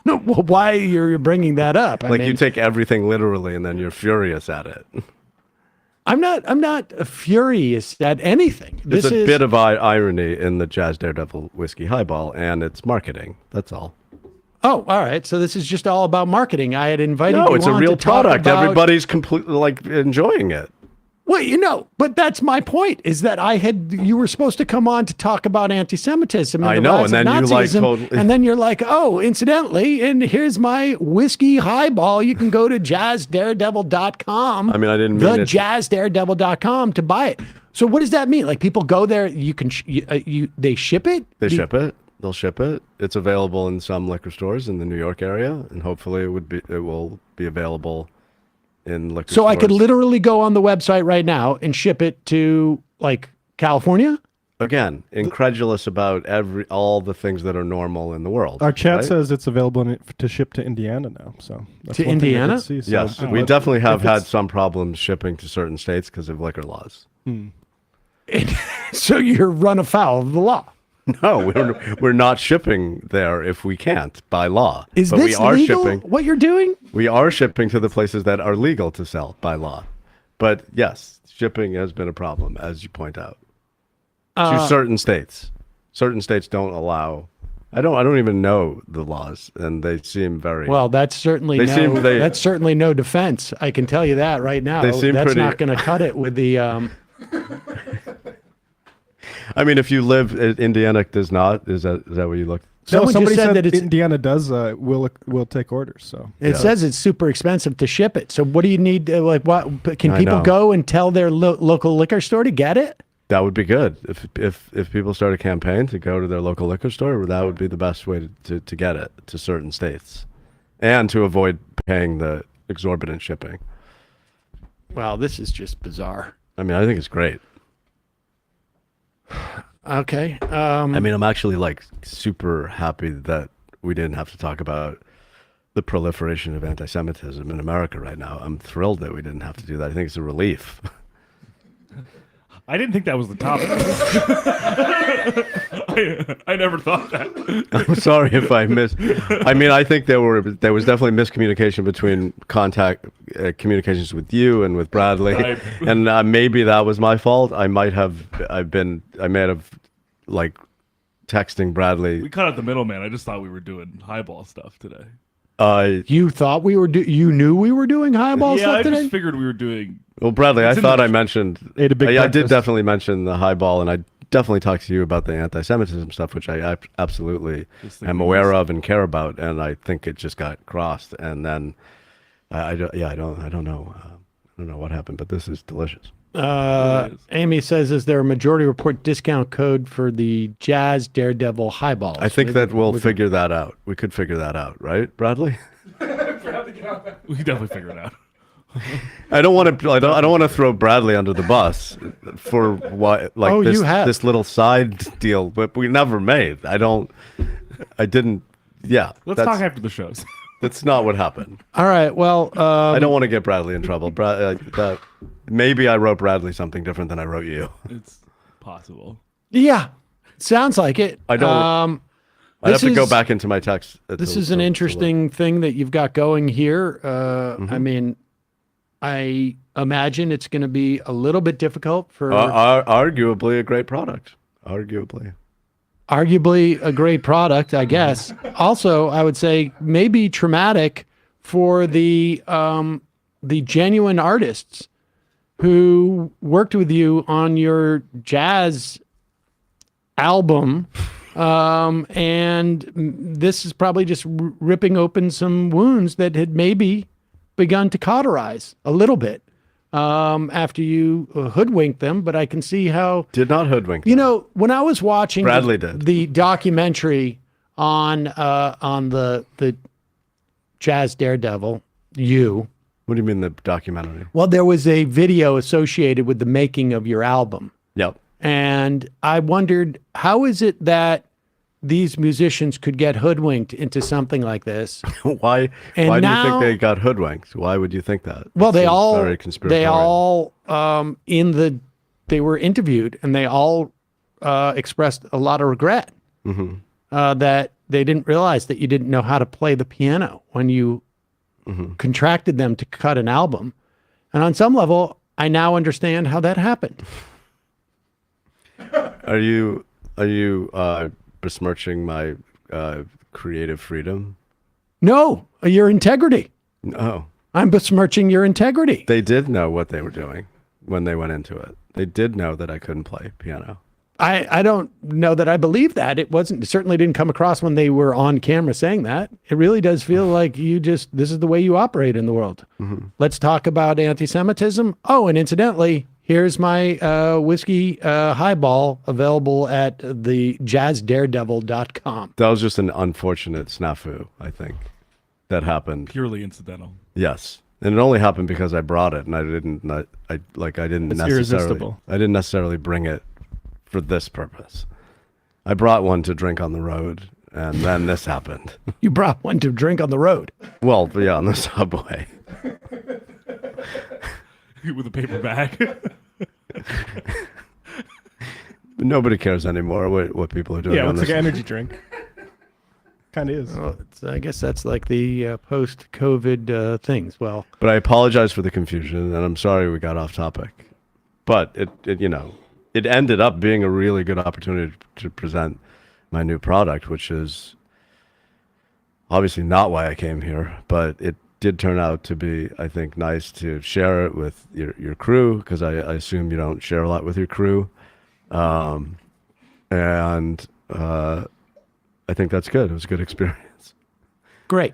No, well, why you're bringing that up? I Like mean, you take everything literally and then you're furious at it. I'm not furious at anything. There's a bit of irony in the Jazz Daredevil Whisky Highball, and it's marketing. That's all. Oh, all right. So this is just all about marketing. I had invited you No, it's a on real to talk product. about- Everybody's completely like enjoying it. Well, but that's my point. Is that you were supposed to come on to talk about anti-Semitism. And I the know, rise and of then you, like, Nazism, totally- and then you're like, oh, incidentally, and here's my whiskey highball. You can go to jazzdaredevil.com. I mean, I didn't mean it. jazzdaredevil.com to buy it. So what does that mean? Like people go there, you can they ship it? They ship it. They'll ship it. It's available in some liquor stores in the New York area, and hopefully it will be available in liquor So stores. I could literally go on the website right now and ship it to like California? Again, incredulous about all the things that are normal in the world. Our chat right? says it's available to ship to Indiana now. So that's To one thing I did Indiana? see. So, Yes, you know, we if- definitely have if had it's- some problems shipping to certain states because of liquor laws. So you're run afoul of the law. No, we're not shipping there if we can't by law. Is but this we are legal, shipping. what you're doing? We are shipping to the places that are legal to sell by law. But yes, shipping has been a problem, as you point out, to certain states. Certain states don't allow. I don't even know the laws, and they seem very Well, that's certainly that's certainly no defense. I can tell you that right now. They seem That's pretty- not going to cut it with the. I mean, if you live in Indiana, does not. Is that what you look? Someone just somebody said said that it's. Indiana does will take orders. So It says it's super expensive to ship it. So what do you need? What can I people know. go and tell their local liquor store to get it? That would be good. If people start a campaign to go to their local liquor store, that would be the best way to get it to certain states, and to avoid paying the exorbitant shipping. Wow, this is just bizarre. I mean, I think it's great. Okay. I mean, I'm actually like super happy that we didn't have to talk about the proliferation of anti-Semitism in America right now. I'm thrilled that we didn't have to do that. I think it's a relief. I didn't think that was the topic. I never thought that. I'm sorry if I missed. I mean, I think there was definitely miscommunication between communications with you and with Bradley, and maybe that was my fault. I may have like texting Bradley. We cut out the middleman. I just thought we were doing highball stuff today. You thought we were you knew we were doing highball Yeah, stuff I today? just figured we were doing. Well, Bradley, I It's in thought the- I mentioned. Ate a big I did breakfast. definitely mention the highball, and I definitely talked to you about the anti-Semitism stuff, which I absolutely Just think am it aware was- of and care about, and I think it just got crossed. And then, I don't know. I don't know what happened, but this is delicious. Amy says, is there a majority report discount code for the Jazz Daredevil Highballs? I think that we'll figure that out. We could figure that out, right, Bradley? We can definitely figure it out. I don't want to throw Bradley under the bus for what like Oh, this you have. this little side deal, but we never made. I didn't. Yeah, Let's that's, talk after the shows. That's not what happened. All right. Well, I don't want to get Bradley in trouble. Maybe I wrote Bradley something different than I wrote you. It's possible. yeah, sounds like it. I don't. I'd have this to go is- back into my text. This is an interesting thing that you've got going here. I mean, I imagine it's going to be a little bit difficult for arguably a great product. Arguably a great product, I guess. Also, I would say maybe traumatic for the genuine artists who worked with you on your jazz album. And this is probably just ripping open some wounds that had maybe begun to cauterize a little bit after you hoodwinked them. But I can see how did not hoodwink. You know, when I was watching Bradley did. the documentary on the Jazz Daredevil, What do you mean the documentary? well, there was a video associated with the making of your album. Yep. And I wondered, how is it that these musicians could get hoodwinked into something like this. Why And do you now- think they got hoodwinked? Why would you think that? Well, It they seems all very conspiratorial. they were interviewed, and they all expressed a lot of regret that they didn't realize that you didn't know how to play the piano when you contracted them to cut an album. And on some level, I now understand how that happened. Are you besmirching my creative freedom? No, your integrity. No. I'm besmirching your integrity. They did know what they were doing when they went into it. They did know that I couldn't play piano. I don't know that I believe that. It certainly didn't come across when they were on camera saying that. It really does feel like this is the way you operate in the world. Let's talk about anti-Semitism. Oh, and incidentally, here's my whiskey highball available at the jazzdaredevil.com. That was just an unfortunate snafu, I think, that happened. Purely incidental. Yes. And it only happened because I brought it, and I didn't irresistible. I didn't necessarily bring it for this purpose. I brought one to drink on the road, and then this happened. You brought one to drink on the road. Well, yeah, on the subway. With a paper bag. Nobody cares anymore what people are doing. Yeah, on it's like this. an energy drink. Kind of is. Well, I guess that's like the post-COVID things. Well, But I apologize for the confusion, and I'm sorry we got off topic. But it ended up being a really good opportunity to present my new product, which is obviously not why I came here, but it did turn out to be, I think, nice to share it with your crew, because I assume you don't share a lot with your crew. I think that's good. It was a good experience. great,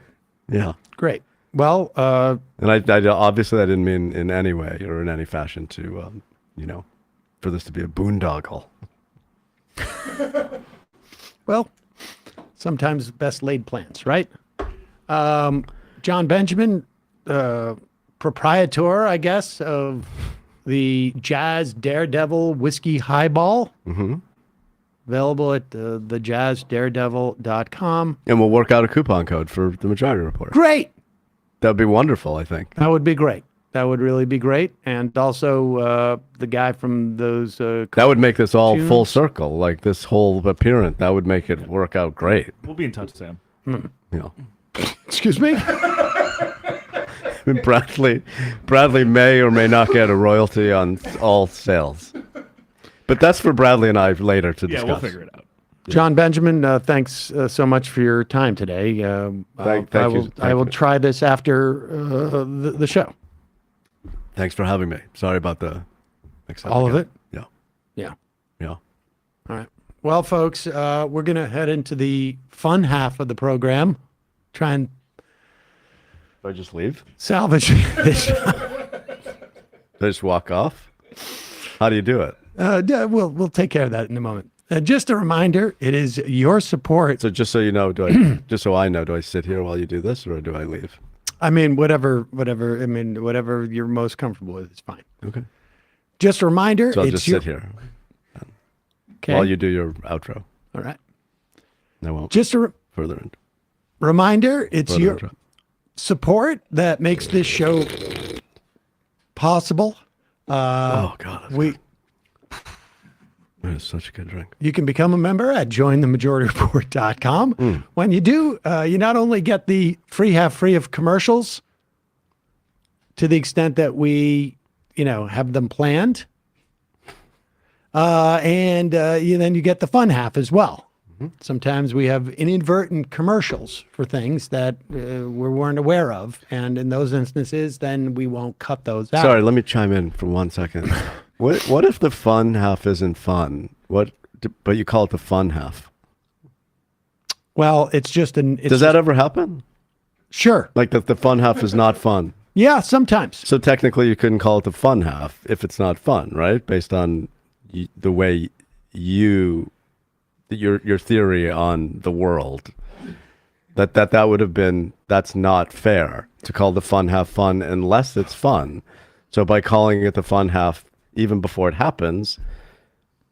Yeah. great. Well, And I obviously I didn't mean in any way or in any fashion to, for this to be a boondoggle. well, sometimes best laid plans, right? Jon Benjamin, proprietor, I guess, of the Jazz Daredevil Whisky Highball. Available at the jazzdaredevil.com. And we'll work out a coupon code for the Majority Report. Great. That would be wonderful, I think. That would be great. That would really be great. And also the guy from those... That would make this all full tunes. circle, like this whole appearance. That would make it work out great. We'll be in touch, Sam. You know. Excuse me? Bradley may or may not get a royalty on all sales. But that's for Bradley and I later to Yeah, discuss. we'll figure it out. Jon Benjamin, thanks so much for your time today. Thank I you. will try this after the show. Thanks for having me. Sorry about the mix-up All of again. it? Yeah. Yeah. Yeah. All right. Well, folks, we're going to head into the fun half of the program. Try and Do I just leave? salvage this. Do I just walk off? How do you do it? We'll take care of that in a moment. Just a reminder, it is your support. So just so you know, just so I know, do I sit here while you do this, or do I leave? I mean, whatever you're most comfortable with is fine. Okay. Just a reminder, So I'll it's just your, sit here okay. while you do your outro. All right. I won't Just a further. reminder, it's Further your intro. support that makes this show possible. Oh God, that's We that is such a good drink. You can become a member at jointhemajority.com. When you do, you not only get the free of commercials to the extent that we, have them planned, and then you get the fun half as well. Sometimes we have inadvertent commercials for things that we weren't aware of, and in those instances, then we won't cut those out. Sorry, let me chime in for 1 second. What if the fun half isn't fun? But you call it the fun half? Well, it's just Does that ever happen? Sure. Like the fun half is not fun. Yeah, sometimes. So technically, you couldn't call it the fun half if it's not fun, right? Based on the way your theory on the world, that would have been, that's not fair to call the fun half fun unless it's fun. So by calling it the fun half even before it happens,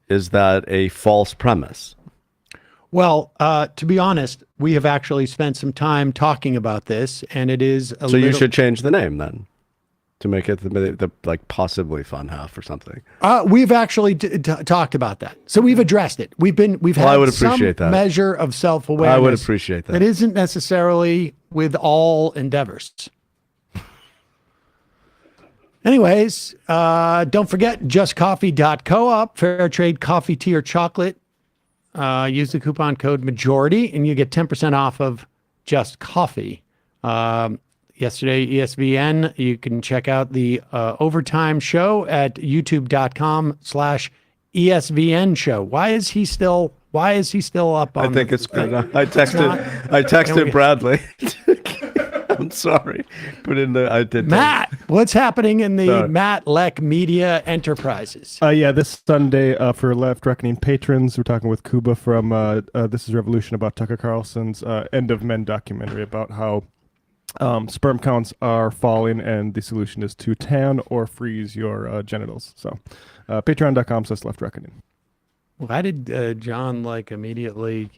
is that a false premise? Well, to be honest, we have actually spent some time talking about this, and it is a So you should change the name then to make it the like possibly fun half or something. We've actually talked about that, so we've addressed it. We've had I would some appreciate that. measure of self-awareness. I would appreciate that. It isn't necessarily with all endeavors. Anyways, don't forget justcoffee.coop, fair trade coffee, tea, or chocolate. Use the coupon code majority and you get 10% off of Just Coffee. Yesterday, ESVN, you can check out the overtime show at youtube.com/ESVN show. Why is he still up on I think it's good. I texted Bradley. I'm sorry. I did. Matt, what's happening in the Matt Leck Media Enterprises? Yeah, this Sunday for Left Reckoning patrons, we're talking with Kuba from This is Revolution about Tucker Carlson's End of Men documentary about how sperm counts are falling and the solution is to tan or freeze your genitals. So patreon.com/Left Reckoning. Why did John immediately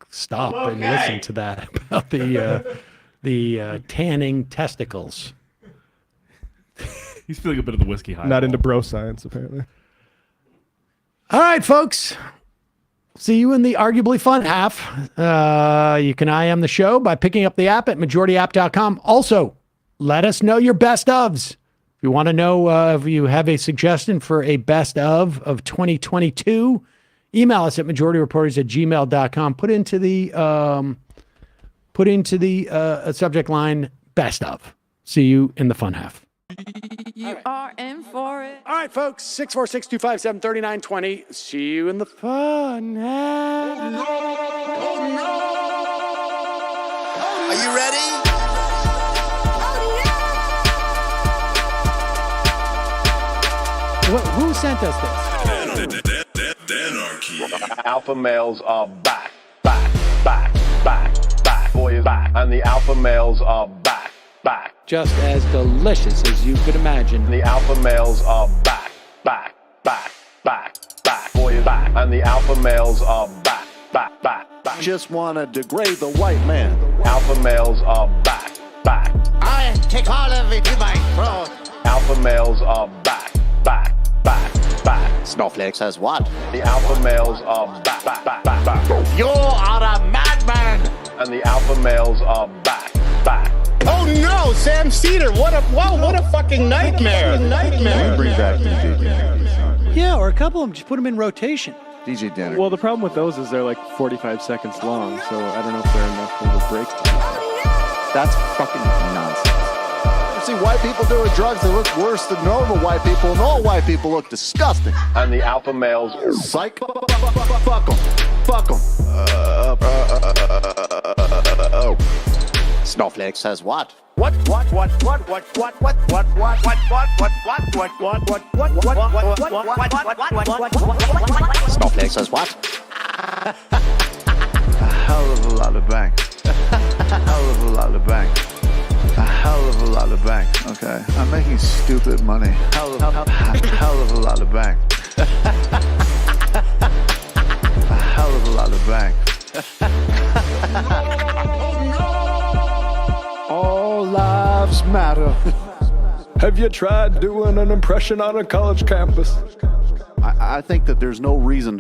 stop and listen to that about the tanning testicles? He's feeling a bit of the whiskey high. Not into bro science, apparently. All right, folks. See you in the arguably fun half. You can IM the show by picking up the app at majorityapp.com. Also, let us know your best ofs. If you want to know if you have a suggestion for a best of 2022, email us at majorityreporters@gmail.com. Put into the subject line best of. See you in the fun half. You are in for it. All right, folks, 646-257-3920. See you in the fun half. Are you ready? Who sent us this? Alpha males are back. Boy is back. And the alpha males are back. Just as delicious as you could imagine. The alpha males are back. Boy is back. And the alpha males are back. Just wanna degrade the white man. Alpha males are back. I take all of it to my throat. Alpha males are back. Snowflake says what? The alpha males are back. You are a madman. And the alpha males are back. Oh no, Sam Seder, what a fucking nightmare. Bring back DJ Danner. Yeah, or a couple of them, just put them in rotation. DJ Danner. Well, the problem with those is they're like 45 seconds long, so I don't know if they're enough of a break. That's fucking nonsense. You see white people doing drugs that look worse than normal white people, and all white people look disgusting. And the alpha males psych. Fuck them. Snowflake says what? Snowflake says what? A hell of a lot of bank. A hell of a lot of bank. A hell of a lot of bank. Okay, I'm making stupid money. Hell of a lot of bank. A hell of a lot of bank. All lives matter. Have you tried doing an impression on a college campus? I think that there's no reason